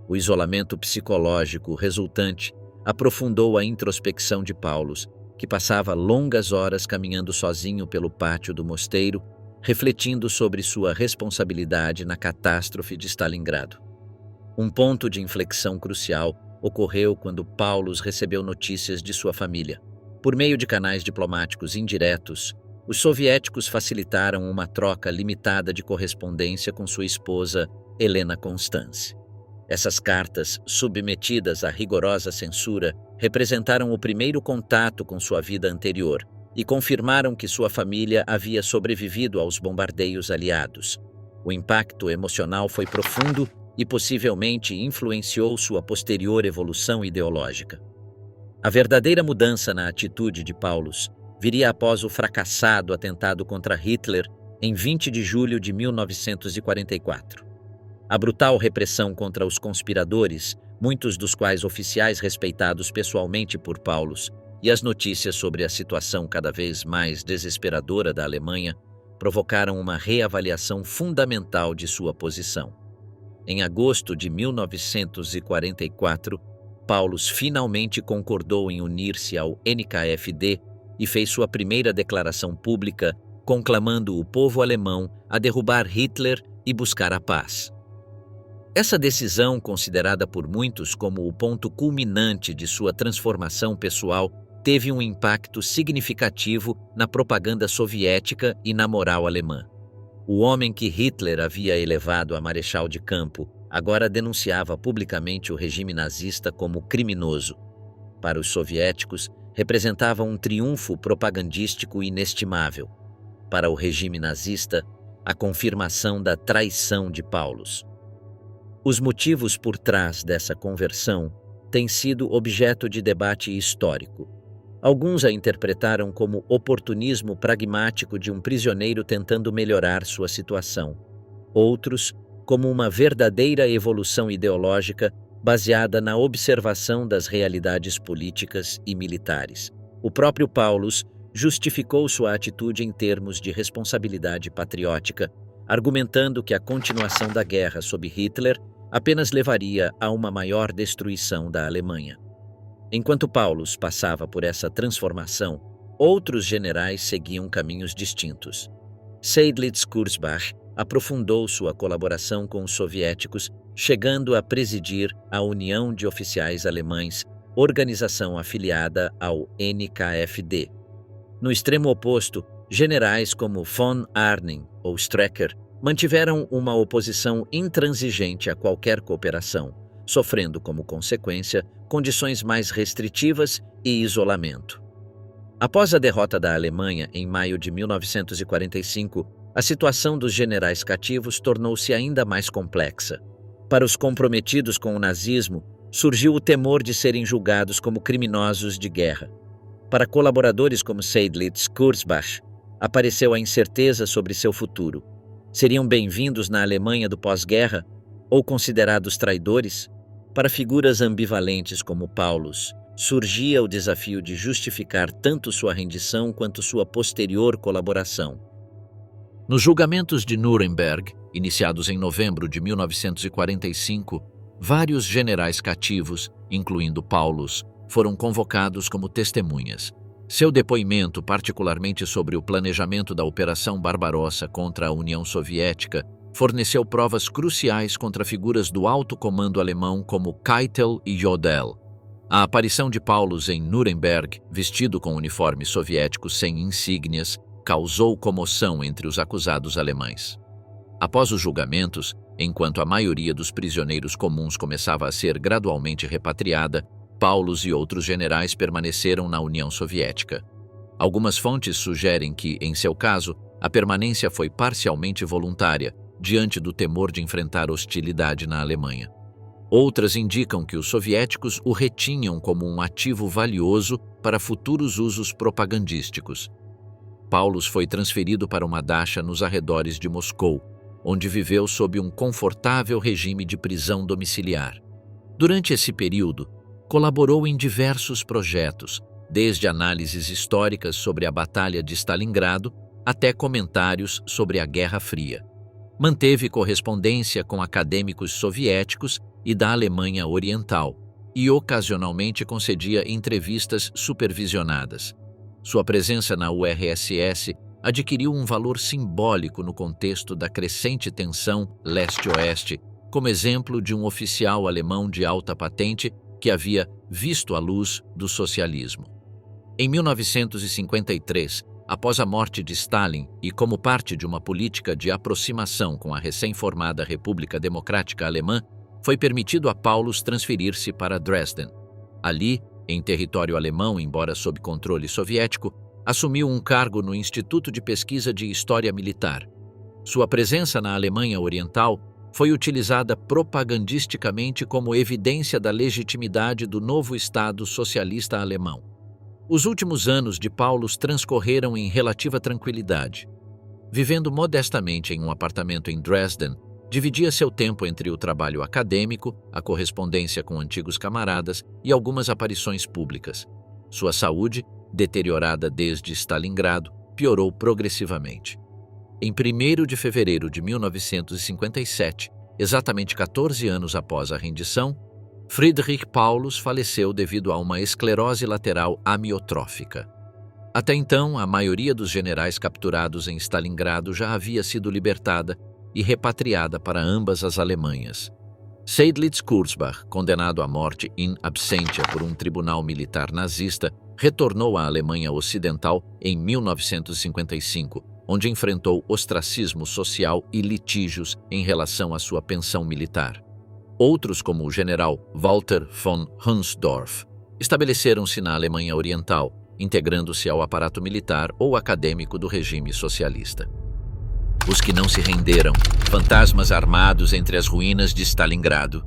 A: O isolamento psicológico resultante aprofundou a introspecção de Paulus, que passava longas horas caminhando sozinho pelo pátio do mosteiro, refletindo sobre sua responsabilidade na catástrofe de Stalingrado. Um ponto de inflexão crucial ocorreu quando Paulus recebeu notícias de sua família. Por meio de canais diplomáticos indiretos, os soviéticos facilitaram uma troca limitada de correspondência com sua esposa, Helena Constance. Essas cartas, submetidas à rigorosa censura, representaram o primeiro contato com sua vida anterior e confirmaram que sua família havia sobrevivido aos bombardeios aliados. O impacto emocional foi profundo e possivelmente influenciou sua posterior evolução ideológica. A verdadeira mudança na atitude de Paulus viria após o fracassado atentado contra Hitler em 20 de julho de 1944. A brutal repressão contra os conspiradores, muitos dos quais oficiais respeitados pessoalmente por Paulus, e as notícias sobre a situação cada vez mais desesperadora da Alemanha provocaram uma reavaliação fundamental de sua posição. Em agosto de 1944, Paulus finalmente concordou em unir-se ao NKFD e fez sua primeira declaração pública, conclamando o povo alemão a derrubar Hitler e buscar a paz. Essa decisão, considerada por muitos como o ponto culminante de sua transformação pessoal, teve um impacto significativo na propaganda soviética e na moral alemã. O homem que Hitler havia elevado a marechal de campo agora denunciava publicamente o regime nazista como criminoso. Para os soviéticos, representava um triunfo propagandístico inestimável. Para o regime nazista, a confirmação da traição de Paulus. Os motivos por trás dessa conversão têm sido objeto de debate histórico. Alguns a interpretaram como oportunismo pragmático de um prisioneiro tentando melhorar sua situação. Outros, como uma verdadeira evolução ideológica baseada na observação das realidades políticas e militares. O próprio Paulus justificou sua atitude em termos de responsabilidade patriótica, argumentando que a continuação da guerra sob Hitler apenas levaria a uma maior destruição da Alemanha. Enquanto Paulus passava por essa transformação, outros generais seguiam caminhos distintos. Seydlitz Kurzbach aprofundou sua colaboração com os soviéticos, chegando a presidir a União de Oficiais Alemães, organização afiliada ao NKFD. No extremo oposto, generais como von Arnim ou Strecker mantiveram uma oposição intransigente a qualquer cooperação, sofrendo como consequência condições mais restritivas e isolamento. Após a derrota da Alemanha em maio de 1945, a situação dos generais cativos tornou-se ainda mais complexa. Para os comprometidos com o nazismo, surgiu o temor de serem julgados como criminosos de guerra. Para colaboradores como Seydlitz Kurzbach, apareceu a incerteza sobre seu futuro. Seriam bem-vindos na Alemanha do pós-guerra ou considerados traidores? Para figuras ambivalentes como Paulus, surgia o desafio de justificar tanto sua rendição quanto sua posterior colaboração. Nos julgamentos de Nuremberg, iniciados em novembro de 1945, vários generais cativos, incluindo Paulus, foram convocados como testemunhas. Seu depoimento, particularmente sobre o planejamento da Operação Barbarossa contra a União Soviética, forneceu provas cruciais contra figuras do alto comando alemão como Keitel e Jodl. A aparição de Paulus em Nuremberg, vestido com uniforme soviético sem insígnias, causou comoção entre os acusados alemães. Após os julgamentos, enquanto a maioria dos prisioneiros comuns começava a ser gradualmente repatriada, Paulus e outros generais permaneceram na União Soviética. Algumas fontes sugerem que, em seu caso, a permanência foi parcialmente voluntária, diante do temor de enfrentar hostilidade na Alemanha. Outras indicam que os soviéticos o retinham como um ativo valioso para futuros usos propagandísticos. Paulus foi transferido para uma dacha nos arredores de Moscou, onde viveu sob um confortável regime de prisão domiciliar. Durante esse período, colaborou em diversos projetos, desde análises históricas sobre a Batalha de Stalingrado até comentários sobre a Guerra Fria. Manteve correspondência com acadêmicos soviéticos e da Alemanha Oriental e ocasionalmente concedia entrevistas supervisionadas. Sua presença na URSS adquiriu um valor simbólico no contexto da crescente tensão leste-oeste, como exemplo de um oficial alemão de alta patente que havia visto a luz do socialismo. Em 1953, após a morte de Stalin e como parte de uma política de aproximação com a recém-formada República Democrática Alemã, foi permitido a Paulus transferir-se para Dresden. Ali, em território alemão, embora sob controle soviético, assumiu um cargo no Instituto de Pesquisa de História Militar. Sua presença na Alemanha Oriental foi utilizada propagandisticamente como evidência da legitimidade do novo Estado socialista alemão. Os últimos anos de Paulus transcorreram em relativa tranquilidade. Vivendo modestamente em um apartamento em Dresden, dividia seu tempo entre o trabalho acadêmico, a correspondência com antigos camaradas e algumas aparições públicas. Sua saúde, deteriorada desde Stalingrado, piorou progressivamente. Em 1º de fevereiro de 1957, exatamente 14 anos após a rendição, Friedrich Paulus faleceu devido a uma esclerose lateral amiotrófica. Até então, a maioria dos generais capturados em Stalingrado já havia sido libertada e repatriada para ambas as Alemanhas. Seydlitz Kurzbach, condenado à morte in absentia por um tribunal militar nazista, retornou à Alemanha Ocidental em 1955, onde enfrentou ostracismo social e litígios em relação à sua pensão militar. Outros, como o general Walter von Hunsdorf, estabeleceram-se na Alemanha Oriental, integrando-se ao aparato militar ou acadêmico do regime socialista. Os que não se renderam, fantasmas armados entre as ruínas de Stalingrado.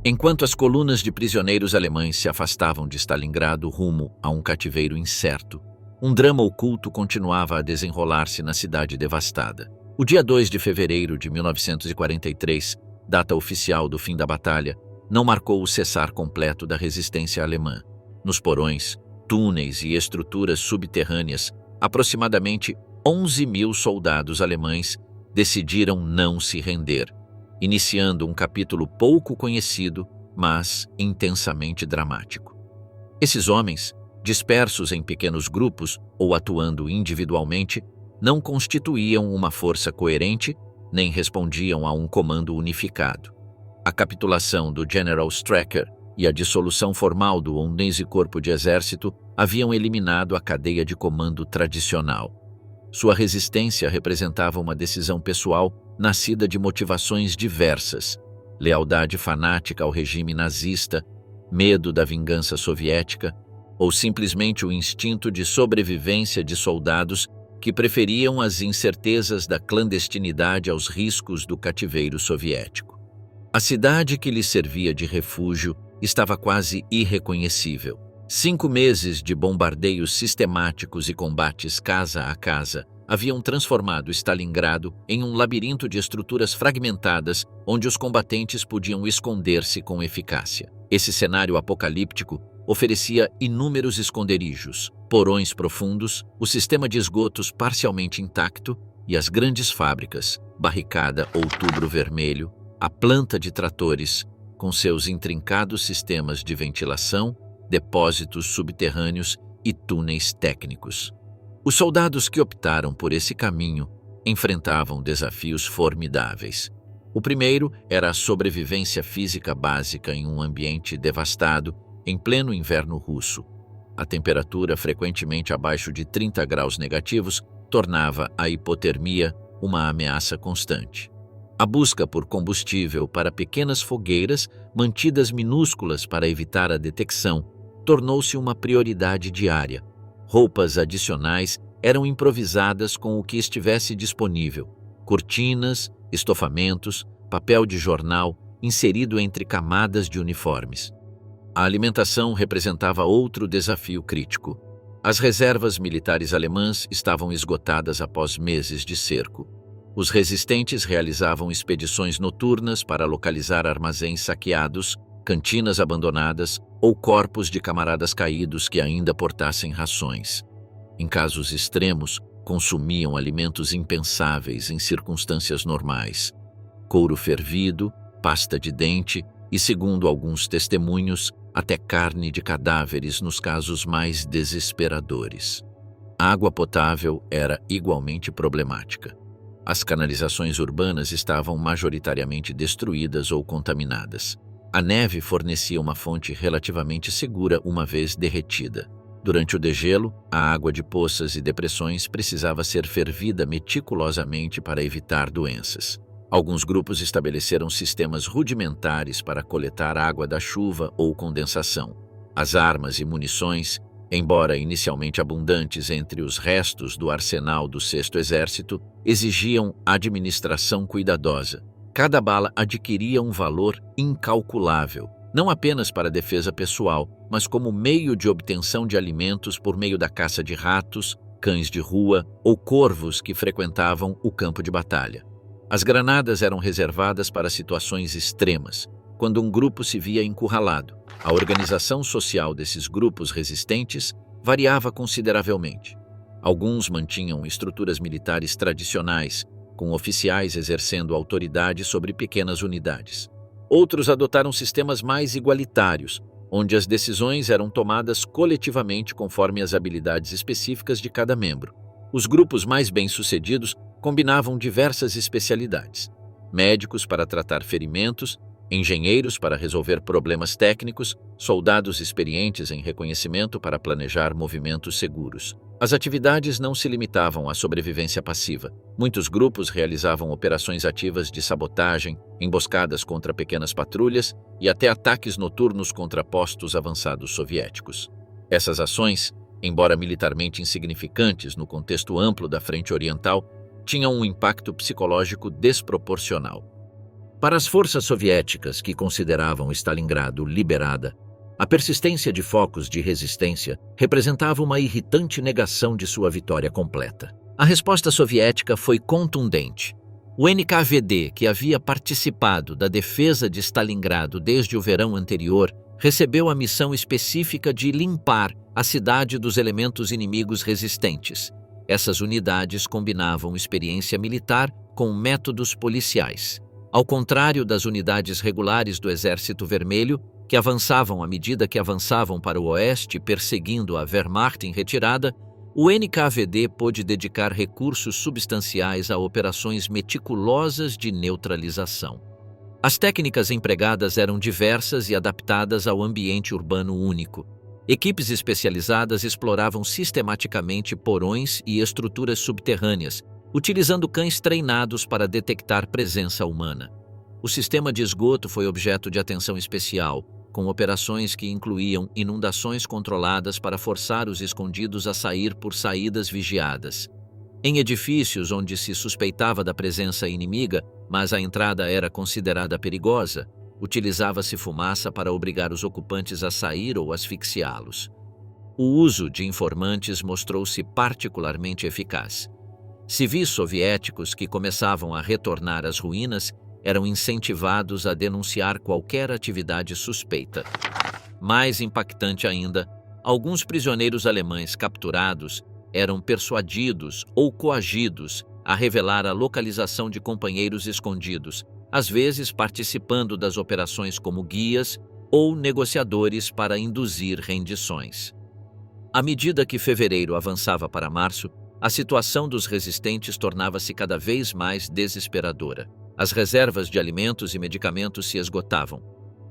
A: Enquanto as colunas de prisioneiros alemães se afastavam de Stalingrado rumo a um cativeiro incerto, um drama oculto continuava a desenrolar-se na cidade devastada. O dia 2 de fevereiro de 1943, data oficial do fim da batalha, não marcou o cessar completo da resistência alemã. Nos porões, túneis e estruturas subterrâneas, aproximadamente 11.000 soldados alemães decidiram não se render, iniciando um capítulo pouco conhecido, mas intensamente dramático. Esses homens, dispersos em pequenos grupos ou atuando individualmente, não constituíam uma força coerente nem respondiam a um comando unificado. A capitulação do General Strecker e a dissolução formal do 11º Corpo de Exército haviam eliminado a cadeia de comando tradicional. Sua resistência representava uma decisão pessoal nascida de motivações diversas: lealdade fanática ao regime nazista, medo da vingança soviética ou simplesmente o instinto de sobrevivência de soldados que preferiam as incertezas da clandestinidade aos riscos do cativeiro soviético. A cidade que lhes servia de refúgio estava quase irreconhecível. 5 meses de bombardeios sistemáticos e combates casa a casa haviam transformado Stalingrado em um labirinto de estruturas fragmentadas onde os combatentes podiam esconder-se com eficácia. Esse cenário apocalíptico oferecia inúmeros esconderijos, porões profundos, o sistema de esgotos parcialmente intacto e as grandes fábricas, barricada Outubro Vermelho, a planta de tratores, com seus intrincados sistemas de ventilação, depósitos subterrâneos e túneis técnicos. Os soldados que optaram por esse caminho enfrentavam desafios formidáveis. O primeiro era a sobrevivência física básica em um ambiente devastado, em pleno inverno russo. A temperatura, frequentemente abaixo de 30 graus negativos, tornava a hipotermia uma ameaça constante. A busca por combustível para pequenas fogueiras, mantidas minúsculas para evitar a detecção, tornou-se uma prioridade diária. Roupas adicionais eram improvisadas com o que estivesse disponível: cortinas, estofamentos, papel de jornal inserido entre camadas de uniformes. A alimentação representava outro desafio crítico. As reservas militares alemãs estavam esgotadas após meses de cerco. Os resistentes realizavam expedições noturnas para localizar armazéns saqueados, cantinas abandonadas ou corpos de camaradas caídos que ainda portassem rações. Em casos extremos, consumiam alimentos impensáveis em circunstâncias normais: couro fervido, pasta de dente e, segundo alguns testemunhos, até carne de cadáveres nos casos mais desesperadores. A água potável era igualmente problemática. As canalizações urbanas estavam majoritariamente destruídas ou contaminadas. A neve fornecia uma fonte relativamente segura uma vez derretida. Durante o degelo, a água de poças e depressões precisava ser fervida meticulosamente para evitar doenças. Alguns grupos estabeleceram sistemas rudimentares para coletar água da chuva ou condensação. As armas e munições, embora inicialmente abundantes entre os restos do arsenal do Sexto Exército, exigiam administração cuidadosa. Cada bala adquiria um valor incalculável, não apenas para a defesa pessoal, mas como meio de obtenção de alimentos por meio da caça de ratos, cães de rua ou corvos que frequentavam o campo de batalha. As granadas eram reservadas para situações extremas, quando um grupo se via encurralado. A organização social desses grupos resistentes variava consideravelmente. Alguns mantinham estruturas militares tradicionais, com oficiais exercendo autoridade sobre pequenas unidades. Outros adotaram sistemas mais igualitários, onde as decisões eram tomadas coletivamente conforme as habilidades específicas de cada membro. Os grupos mais bem-sucedidos combinavam diversas especialidades: médicos para tratar ferimentos, engenheiros para resolver problemas técnicos, soldados experientes em reconhecimento para planejar movimentos seguros. As atividades não se limitavam à sobrevivência passiva. Muitos grupos realizavam operações ativas de sabotagem, emboscadas contra pequenas patrulhas e até ataques noturnos contra postos avançados soviéticos. Essas ações, embora militarmente insignificantes no contexto amplo da Frente Oriental, tinham um impacto psicológico desproporcional. Para as forças soviéticas que consideravam Stalingrado liberada, a persistência de focos de resistência representava uma irritante negação de sua vitória completa. A resposta soviética foi contundente. O NKVD, que havia participado da defesa de Stalingrado desde o verão anterior, recebeu a missão específica de limpar a cidade dos elementos inimigos resistentes. Essas unidades combinavam experiência militar com métodos policiais. Ao contrário das unidades regulares do Exército Vermelho, que avançavam à medida que avançavam para o oeste, perseguindo a Wehrmacht em retirada, o NKVD pôde dedicar recursos substanciais a operações meticulosas de neutralização. As técnicas empregadas eram diversas e adaptadas ao ambiente urbano único. Equipes especializadas exploravam sistematicamente porões e estruturas subterrâneas, utilizando cães treinados para detectar presença humana. O sistema de esgoto foi objeto de atenção especial, com operações que incluíam inundações controladas para forçar os escondidos a sair por saídas vigiadas. Em edifícios onde se suspeitava da presença inimiga, mas a entrada era considerada perigosa, utilizava-se fumaça para obrigar os ocupantes a sair ou asfixiá-los. O uso de informantes mostrou-se particularmente eficaz. Civis soviéticos que começavam a retornar às ruínas eram incentivados a denunciar qualquer atividade suspeita. Mais impactante ainda, alguns prisioneiros alemães capturados eram persuadidos ou coagidos a revelar a localização de companheiros escondidos, às vezes participando das operações como guias ou negociadores para induzir rendições. À medida que fevereiro avançava para março, a situação dos resistentes tornava-se cada vez mais desesperadora. As reservas de alimentos e medicamentos se esgotavam.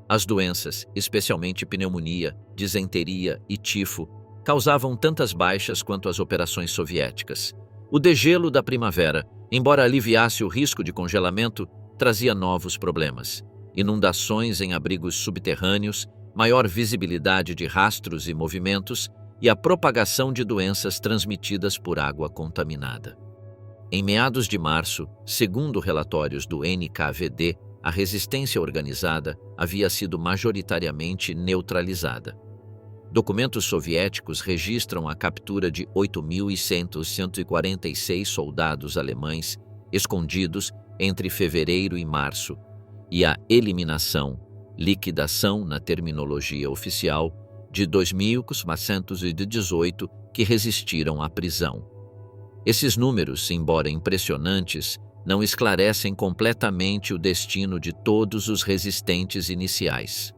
A: As doenças, especialmente pneumonia, disenteria e tifo, causavam tantas baixas quanto as operações soviéticas. O degelo da primavera, embora aliviasse o risco de congelamento, trazia novos problemas. Inundações em abrigos subterrâneos, maior visibilidade de rastros e movimentos e a propagação de doenças transmitidas por água contaminada. Em meados de março, segundo relatórios do NKVD, a resistência organizada havia sido majoritariamente neutralizada. Documentos soviéticos registram a captura de 8.146 soldados alemães escondidos entre fevereiro e março e a eliminação, liquidação na terminologia oficial, de 2.418 que resistiram à prisão. Esses números, embora impressionantes, não esclarecem completamente o destino de todos os resistentes iniciais.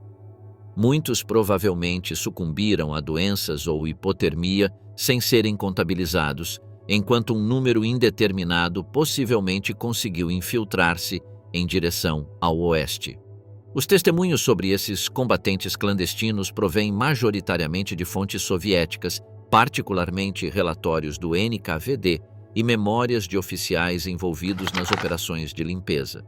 A: Muitos provavelmente sucumbiram a doenças ou hipotermia sem serem contabilizados, enquanto um número indeterminado possivelmente conseguiu infiltrar-se em direção ao oeste. Os testemunhos sobre esses combatentes clandestinos provêm majoritariamente de fontes soviéticas, particularmente relatórios do NKVD e memórias de oficiais envolvidos nas operações de limpeza.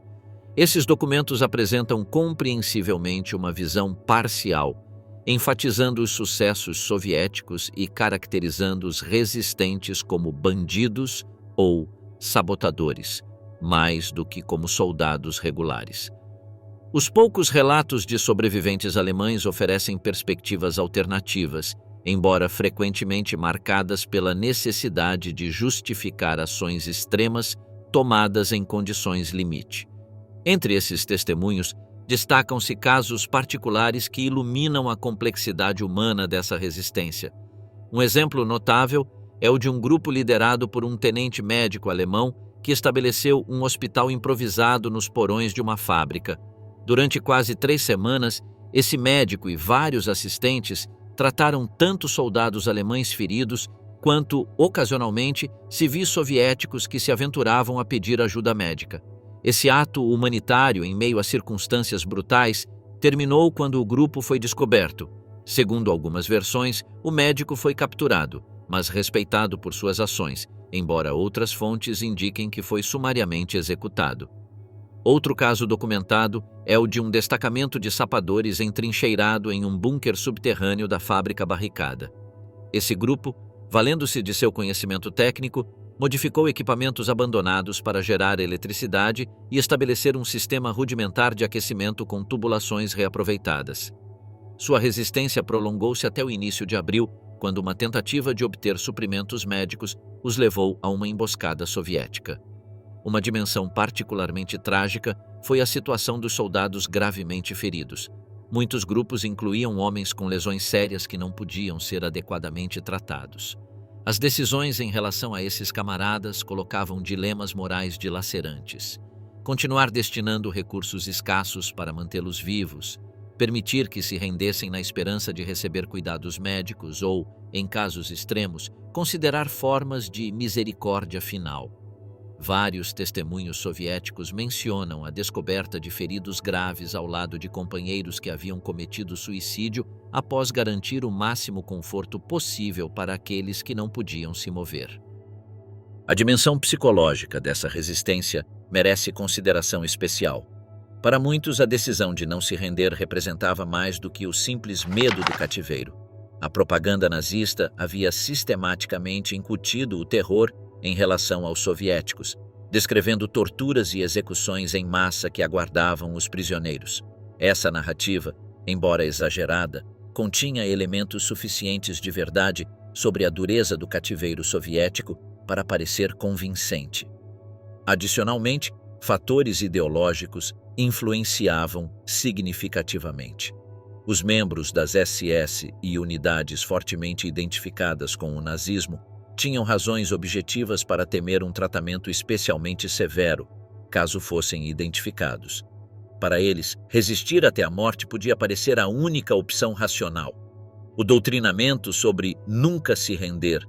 A: Esses documentos apresentam compreensivelmente uma visão parcial, enfatizando os sucessos soviéticos e caracterizando os resistentes como bandidos ou sabotadores, mais do que como soldados regulares. Os poucos relatos de sobreviventes alemães oferecem perspectivas alternativas, embora frequentemente marcadas pela necessidade de justificar ações extremas tomadas em condições limite. Entre esses testemunhos, destacam-se casos particulares que iluminam a complexidade humana dessa resistência. Um exemplo notável é o de um grupo liderado por um tenente médico alemão que estabeleceu um hospital improvisado nos porões de uma fábrica. Durante quase 3 semanas, esse médico e vários assistentes trataram tanto soldados alemães feridos quanto, ocasionalmente, civis soviéticos que se aventuravam a pedir ajuda médica. Esse ato humanitário, em meio a circunstâncias brutais, terminou quando o grupo foi descoberto. Segundo algumas versões, o médico foi capturado, mas respeitado por suas ações, embora outras fontes indiquem que foi sumariamente executado. Outro caso documentado é o de um destacamento de sapadores entrincheirado em um bunker subterrâneo da fábrica barricada. Esse grupo, valendo-se de seu conhecimento técnico, modificou equipamentos abandonados para gerar eletricidade e estabelecer um sistema rudimentar de aquecimento com tubulações reaproveitadas. Sua resistência prolongou-se até o início de abril, quando uma tentativa de obter suprimentos médicos os levou a uma emboscada soviética. Uma dimensão particularmente trágica foi a situação dos soldados gravemente feridos. Muitos grupos incluíam homens com lesões sérias que não podiam ser adequadamente tratados. As decisões em relação a esses camaradas colocavam dilemas morais dilacerantes. Continuar destinando recursos escassos para mantê-los vivos, permitir que se rendessem na esperança de receber cuidados médicos ou, em casos extremos, considerar formas de misericórdia final. Vários testemunhos soviéticos mencionam a descoberta de feridos graves ao lado de companheiros que haviam cometido suicídio após garantir o máximo conforto possível para aqueles que não podiam se mover. A dimensão psicológica dessa resistência merece consideração especial. Para muitos, a decisão de não se render representava mais do que o simples medo do cativeiro. A propaganda nazista havia sistematicamente incutido o terror em relação aos soviéticos, descrevendo torturas e execuções em massa que aguardavam os prisioneiros. Essa narrativa, embora exagerada, continha elementos suficientes de verdade sobre a dureza do cativeiro soviético para parecer convincente. Adicionalmente, fatores ideológicos influenciavam significativamente. Os membros das SS e unidades fortemente identificadas com o nazismo tinham razões objetivas para temer um tratamento especialmente severo, caso fossem identificados. Para eles, resistir até a morte podia parecer a única opção racional. O doutrinamento sobre nunca se render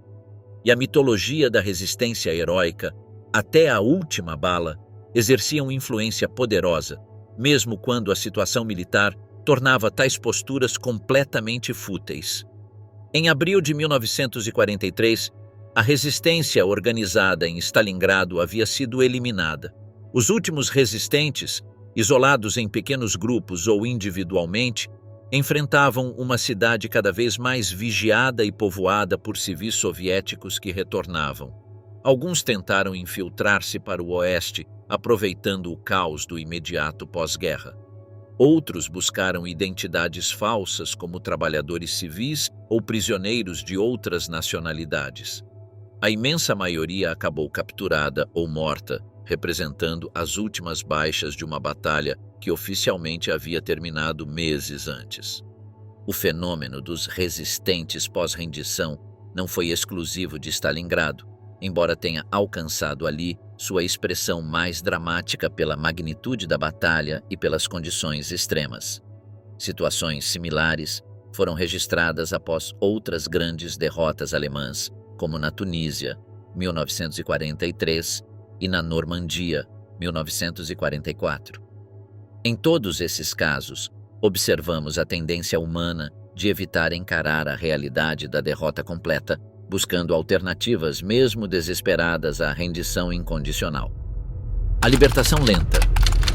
A: e a mitologia da resistência heróica até a última bala exerciam influência poderosa, mesmo quando a situação militar tornava tais posturas completamente fúteis. Em abril de 1943, a resistência organizada em Stalingrado havia sido eliminada. Os últimos resistentes, isolados em pequenos grupos ou individualmente, enfrentavam uma cidade cada vez mais vigiada e povoada por civis soviéticos que retornavam. Alguns tentaram infiltrar-se para o oeste, aproveitando o caos do imediato pós-guerra. Outros buscaram identidades falsas como trabalhadores civis ou prisioneiros de outras nacionalidades. A imensa maioria acabou capturada ou morta, representando as últimas baixas de uma batalha que oficialmente havia terminado meses antes. O fenômeno dos resistentes pós-rendição não foi exclusivo de Stalingrado, embora tenha alcançado ali sua expressão mais dramática pela magnitude da batalha e pelas condições extremas. Situações similares foram registradas após outras grandes derrotas alemãs, como na Tunísia, 1943, e na Normandia, 1944. Em todos esses casos, observamos a tendência humana de evitar encarar a realidade da derrota completa, buscando alternativas mesmo desesperadas à rendição incondicional. A libertação lenta.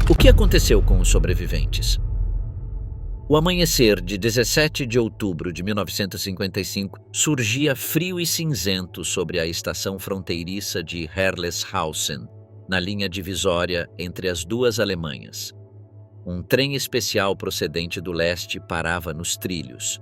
A: O que aconteceu com os sobreviventes? O amanhecer de 17 de outubro de 1955 surgia frio e cinzento sobre a estação fronteiriça de Herleshausen, na linha divisória entre as duas Alemanhas. Um trem especial procedente do leste parava nos trilhos.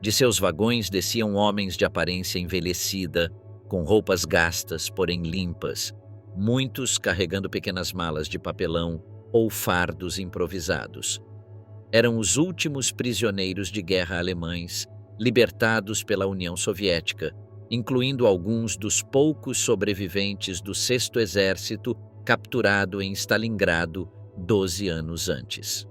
A: De seus vagões desciam homens de aparência envelhecida, com roupas gastas, porém limpas, muitos carregando pequenas malas de papelão ou fardos improvisados. Eram os últimos prisioneiros de guerra alemães, libertados pela União Soviética, incluindo alguns dos poucos sobreviventes do 6º Exército capturado em Stalingrado 12 anos antes.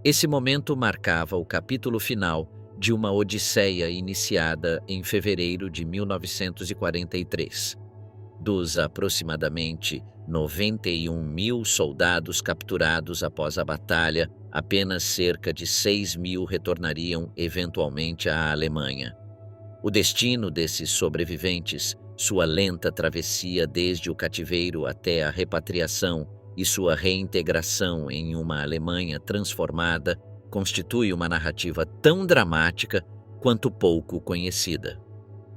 A: Esse momento marcava o capítulo final de uma odisseia iniciada em fevereiro de 1943. Dos aproximadamente 91 mil soldados capturados após a batalha, apenas cerca de 6 mil retornariam eventualmente à Alemanha. O destino desses sobreviventes, sua lenta travessia desde o cativeiro até a repatriação e sua reintegração em uma Alemanha transformada, constitui uma narrativa tão dramática quanto pouco conhecida.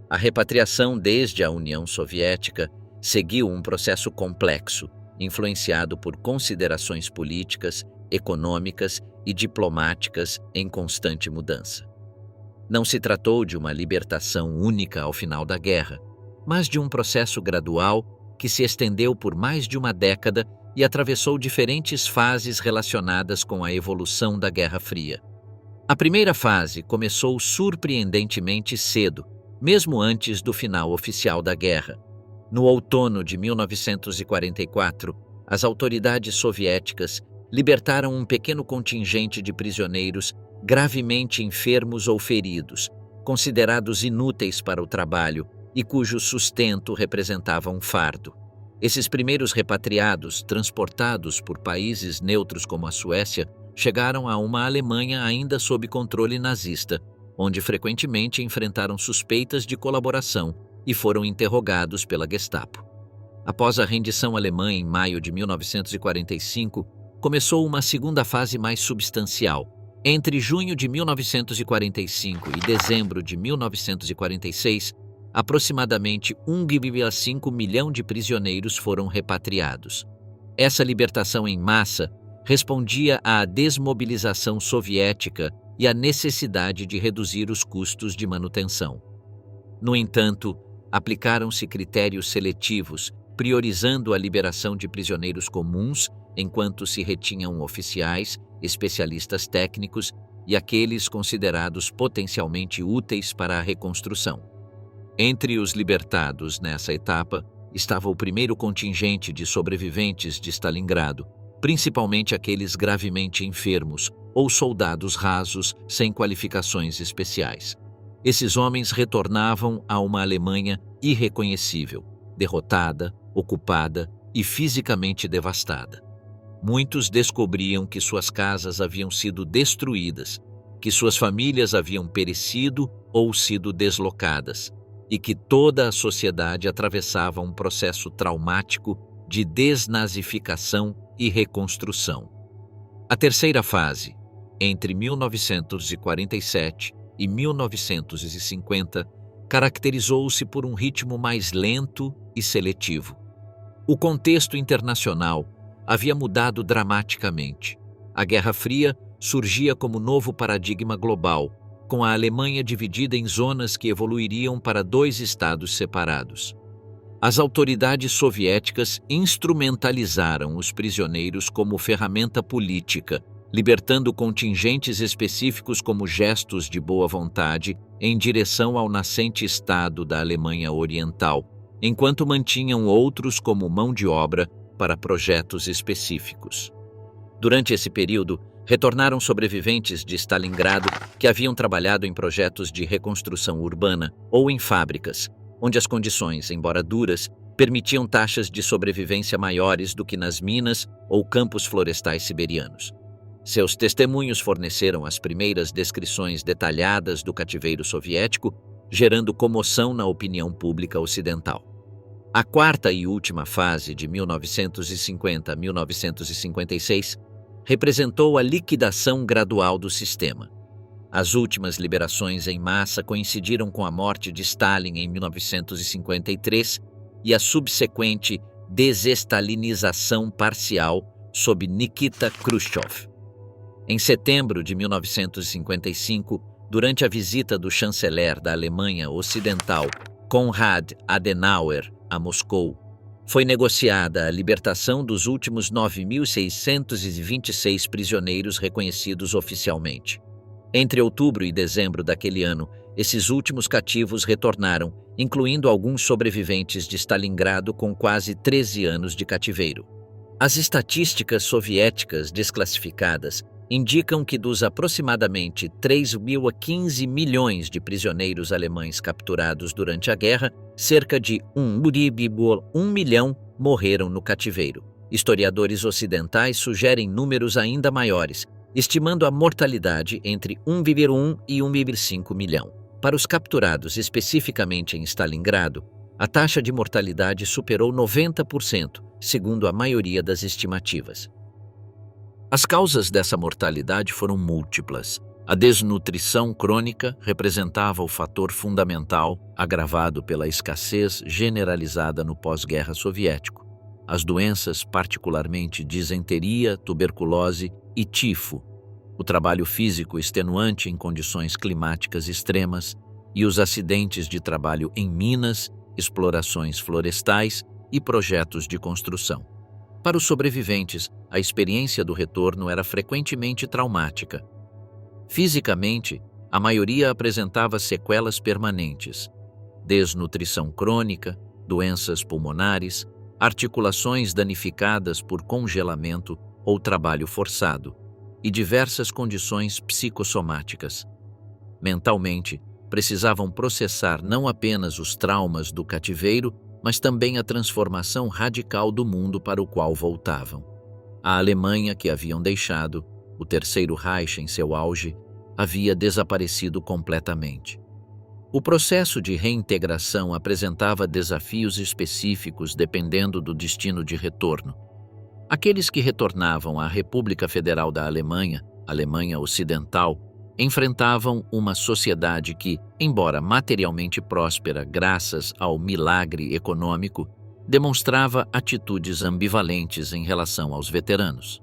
A: A repatriação desde a União Soviética seguiu um processo complexo, influenciado por considerações políticas, econômicas e diplomáticas em constante mudança. Não se tratou de uma libertação única ao final da guerra, mas de um processo gradual que se estendeu por mais de uma década e atravessou diferentes fases relacionadas com a evolução da Guerra Fria. A primeira fase começou surpreendentemente cedo, mesmo antes do final oficial da guerra. No outono de 1944, as autoridades soviéticas libertaram um pequeno contingente de prisioneiros gravemente enfermos ou feridos, considerados inúteis para o trabalho e cujo sustento representava um fardo. Esses primeiros repatriados, transportados por países neutros como a Suécia, chegaram a uma Alemanha ainda sob controle nazista, onde frequentemente enfrentaram suspeitas de colaboração e foram interrogados pela Gestapo. Após a rendição alemã em maio de 1945, começou uma segunda fase mais substancial. Entre junho de 1945 e dezembro de 1946, aproximadamente 1,5 milhão de prisioneiros foram repatriados. Essa libertação em massa respondia à desmobilização soviética e à necessidade de reduzir os custos de manutenção. No entanto, aplicaram-se critérios seletivos, priorizando a liberação de prisioneiros comuns, enquanto se retinham oficiais, especialistas técnicos e aqueles considerados potencialmente úteis para a reconstrução. Entre os libertados nessa etapa estava o primeiro contingente de sobreviventes de Stalingrado, principalmente aqueles gravemente enfermos ou soldados rasos sem qualificações especiais. Esses homens retornavam a uma Alemanha irreconhecível, derrotada, ocupada e fisicamente devastada. Muitos descobriam que suas casas haviam sido destruídas, que suas famílias haviam perecido ou sido deslocadas, e que toda a sociedade atravessava um processo traumático de desnazificação e reconstrução. A terceira fase, entre 1947 e 1950, caracterizou-se por um ritmo mais lento e seletivo. O contexto internacional havia mudado dramaticamente. A Guerra Fria surgia como novo paradigma global, com a Alemanha dividida em zonas que evoluiriam para dois estados separados. As autoridades soviéticas instrumentalizaram os prisioneiros como ferramenta política, libertando contingentes específicos como gestos de boa vontade em direção ao nascente Estado da Alemanha Oriental, enquanto mantinham outros como mão de obra para projetos específicos. Durante esse período, retornaram sobreviventes de Stalingrado que haviam trabalhado em projetos de reconstrução urbana ou em fábricas, onde as condições, embora duras, permitiam taxas de sobrevivência maiores do que nas minas ou campos florestais siberianos. Seus testemunhos forneceram as primeiras descrições detalhadas do cativeiro soviético, gerando comoção na opinião pública ocidental. A quarta e última fase, de 1950 a 1956, representou a liquidação gradual do sistema. As últimas liberações em massa coincidiram com a morte de Stalin em 1953 e a subsequente desestalinização parcial sob Nikita Khrushchev. Em setembro de 1955, durante a visita do chanceler da Alemanha Ocidental, Konrad Adenauer, a Moscou, foi negociada a libertação dos últimos 9.626 prisioneiros reconhecidos oficialmente. Entre outubro e dezembro daquele ano, esses últimos cativos retornaram, incluindo alguns sobreviventes de Stalingrado com quase 13 anos de cativeiro. As estatísticas soviéticas desclassificadas indicam que dos aproximadamente 3.000 a 15 milhões de prisioneiros alemães capturados durante a guerra, cerca de 1,1 milhão morreram no cativeiro. Historiadores ocidentais sugerem números ainda maiores, estimando a mortalidade entre 1,1 e 1,5 milhão. Para os capturados especificamente em Stalingrado, a taxa de mortalidade superou 90%, segundo a maioria das estimativas. As causas dessa mortalidade foram múltiplas. A desnutrição crônica representava o fator fundamental, agravado pela escassez generalizada no pós-guerra soviético. As doenças, particularmente disenteria, tuberculose e tifo, o trabalho físico extenuante em condições climáticas extremas e os acidentes de trabalho em minas, explorações florestais e projetos de construção. Para os sobreviventes, a experiência do retorno era frequentemente traumática. Fisicamente, a maioria apresentava sequelas permanentes: desnutrição crônica, doenças pulmonares, articulações danificadas por congelamento ou trabalho forçado, e diversas condições psicossomáticas. Mentalmente, precisavam processar não apenas os traumas do cativeiro, mas também a transformação radical do mundo para o qual voltavam. A Alemanha que haviam deixado, o Terceiro Reich em seu auge, havia desaparecido completamente. O processo de reintegração apresentava desafios específicos dependendo do destino de retorno. Aqueles que retornavam à República Federal da Alemanha, Alemanha Ocidental, enfrentavam uma sociedade que, embora materialmente próspera graças ao milagre econômico, demonstrava atitudes ambivalentes em relação aos veteranos.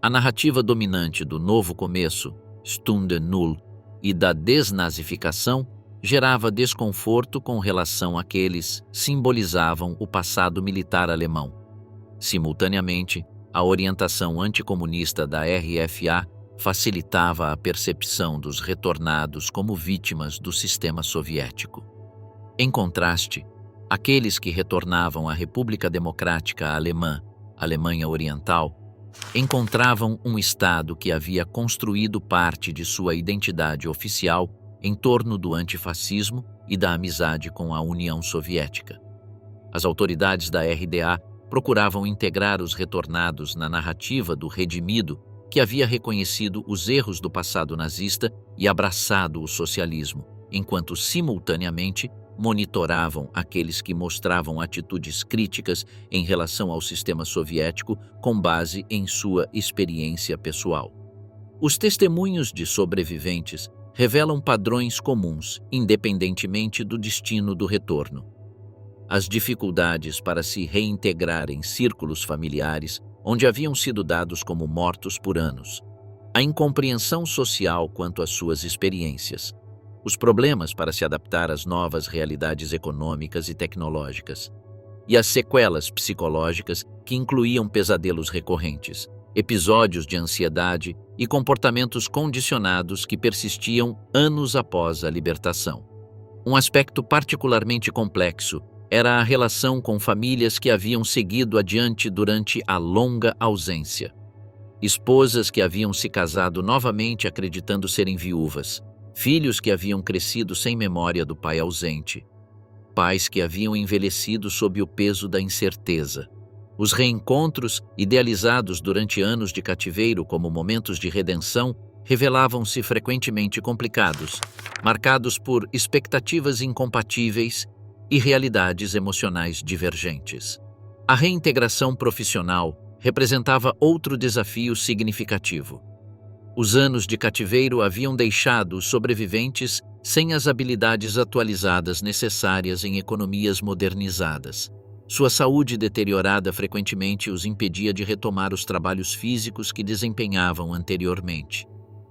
A: A narrativa dominante do novo começo, Stunde Null, e da desnazificação gerava desconforto com relação àqueles que simbolizavam o passado militar alemão. Simultaneamente, a orientação anticomunista da RFA facilitava a percepção dos retornados como vítimas do sistema soviético. Em contraste, aqueles que retornavam à República Democrática Alemã, Alemanha Oriental, encontravam um Estado que havia construído parte de sua identidade oficial em torno do antifascismo e da amizade com a União Soviética. As autoridades da RDA procuravam integrar os retornados na narrativa do redimido que havia reconhecido os erros do passado nazista e abraçado o socialismo, enquanto simultaneamente monitoravam aqueles que mostravam atitudes críticas em relação ao sistema soviético com base em sua experiência pessoal. Os testemunhos de sobreviventes revelam padrões comuns, independentemente do destino do retorno. As dificuldades para se reintegrar em círculos familiares, onde haviam sido dados como mortos por anos, a incompreensão social quanto às suas experiências, os problemas para se adaptar às novas realidades econômicas e tecnológicas, e as sequelas psicológicas que incluíam pesadelos recorrentes, episódios de ansiedade e comportamentos condicionados que persistiam anos após a libertação. Um aspecto particularmente complexo era a relação com famílias que haviam seguido adiante durante a longa ausência. Esposas que haviam se casado novamente acreditando serem viúvas, filhos que haviam crescido sem memória do pai ausente, pais que haviam envelhecido sob o peso da incerteza. Os reencontros, idealizados durante anos de cativeiro como momentos de redenção, revelavam-se frequentemente complicados, marcados por expectativas incompatíveis e realidades emocionais divergentes. A reintegração profissional representava outro desafio significativo. Os anos de cativeiro haviam deixado os sobreviventes sem as habilidades atualizadas necessárias em economias modernizadas. Sua saúde deteriorada frequentemente os impedia de retomar os trabalhos físicos que desempenhavam anteriormente.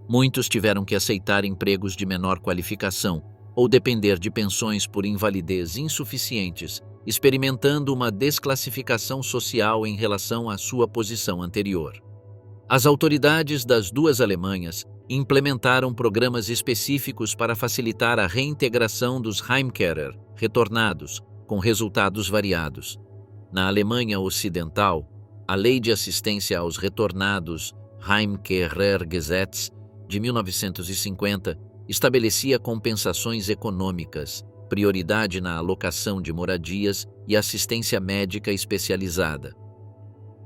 A: Muitos tiveram que aceitar empregos de menor qualificação ou depender de pensões por invalidez insuficientes, experimentando uma desclassificação social em relação à sua posição anterior. As autoridades das duas Alemanhas implementaram programas específicos para facilitar a reintegração dos Heimkehrer, retornados, com resultados variados. Na Alemanha Ocidental, a Lei de Assistência aos Retornados, Heimkehrergesetz, de 1950, estabelecia compensações econômicas, prioridade na alocação de moradias e assistência médica especializada.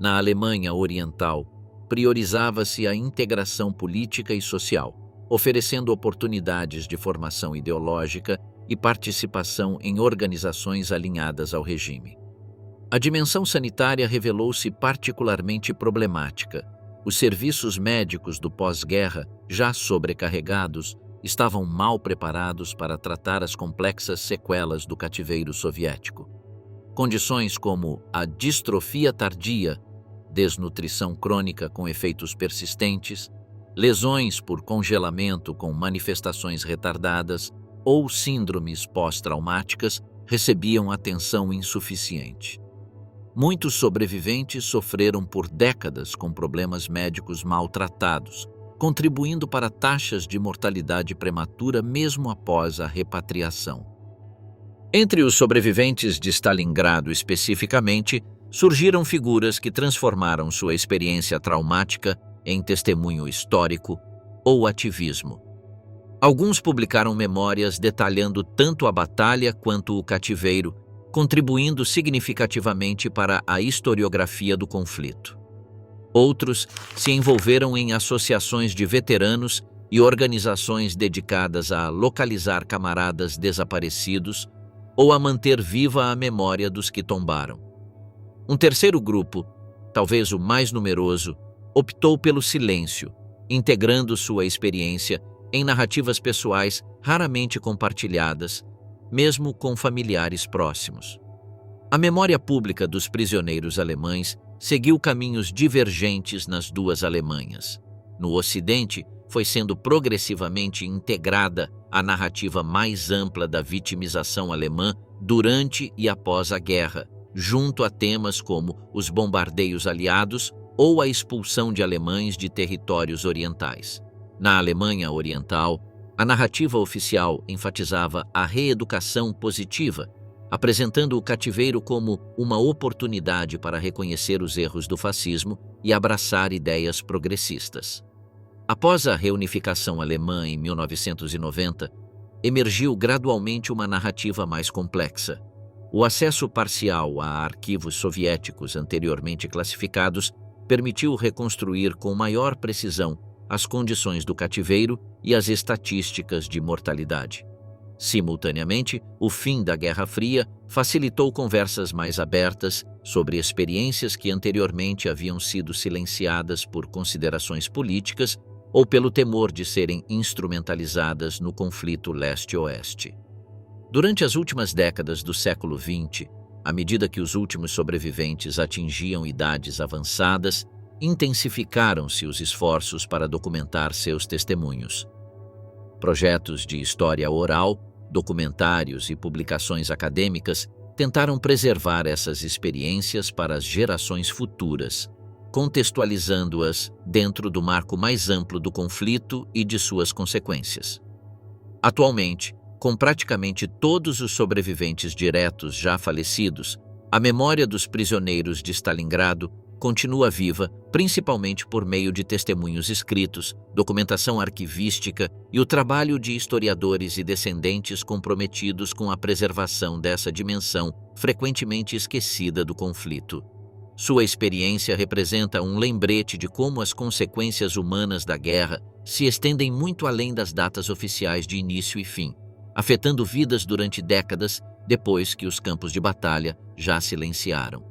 A: Na Alemanha Oriental, priorizava-se a integração política e social, oferecendo oportunidades de formação ideológica e participação em organizações alinhadas ao regime. A dimensão sanitária revelou-se particularmente problemática. Os serviços médicos do pós-guerra, já sobrecarregados, estavam mal preparados para tratar as complexas sequelas do cativeiro soviético. Condições como a distrofia tardia, desnutrição crônica com efeitos persistentes, lesões por congelamento com manifestações retardadas ou síndromes pós-traumáticas recebiam atenção insuficiente. Muitos sobreviventes sofreram por décadas com problemas médicos maltratados, contribuindo para taxas de mortalidade prematura mesmo após a repatriação. Entre os sobreviventes de Stalingrado especificamente, surgiram figuras que transformaram sua experiência traumática em testemunho histórico ou ativismo. Alguns publicaram memórias detalhando tanto a batalha quanto o cativeiro, contribuindo significativamente para a historiografia do conflito. Outros se envolveram em associações de veteranos e organizações dedicadas a localizar camaradas desaparecidos ou a manter viva a memória dos que tombaram. Um terceiro grupo, talvez o mais numeroso, optou pelo silêncio, integrando sua experiência em narrativas pessoais raramente compartilhadas, mesmo com familiares próximos. A memória pública dos prisioneiros alemães seguiu caminhos divergentes nas duas Alemanhas. No Ocidente, foi sendo progressivamente integrada a narrativa mais ampla da vitimização alemã durante e após a guerra, junto a temas como os bombardeios aliados ou a expulsão de alemães de territórios orientais. Na Alemanha Oriental, a narrativa oficial enfatizava a reeducação positiva, apresentando o cativeiro como uma oportunidade para reconhecer os erros do fascismo e abraçar ideias progressistas. Após a reunificação alemã em 1990, emergiu gradualmente uma narrativa mais complexa. O acesso parcial a arquivos soviéticos anteriormente classificados permitiu reconstruir com maior precisão as condições do cativeiro e as estatísticas de mortalidade. Simultaneamente, o fim da Guerra Fria facilitou conversas mais abertas sobre experiências que anteriormente haviam sido silenciadas por considerações políticas ou pelo temor de serem instrumentalizadas no conflito leste-oeste. Durante as últimas décadas do século XX, à medida que os últimos sobreviventes atingiam idades avançadas, intensificaram-se os esforços para documentar seus testemunhos. Projetos de história oral, documentários e publicações acadêmicas tentaram preservar essas experiências para as gerações futuras, contextualizando-as dentro do marco mais amplo do conflito e de suas consequências. Atualmente, com praticamente todos os sobreviventes diretos já falecidos, a memória dos prisioneiros de Stalingrado continua viva, principalmente por meio de testemunhos escritos, documentação arquivística e o trabalho de historiadores e descendentes comprometidos com a preservação dessa dimensão frequentemente esquecida do conflito. Sua experiência representa um lembrete de como as consequências humanas da guerra se estendem muito além das datas oficiais de início e fim, afetando vidas durante décadas depois que os campos de batalha já silenciaram.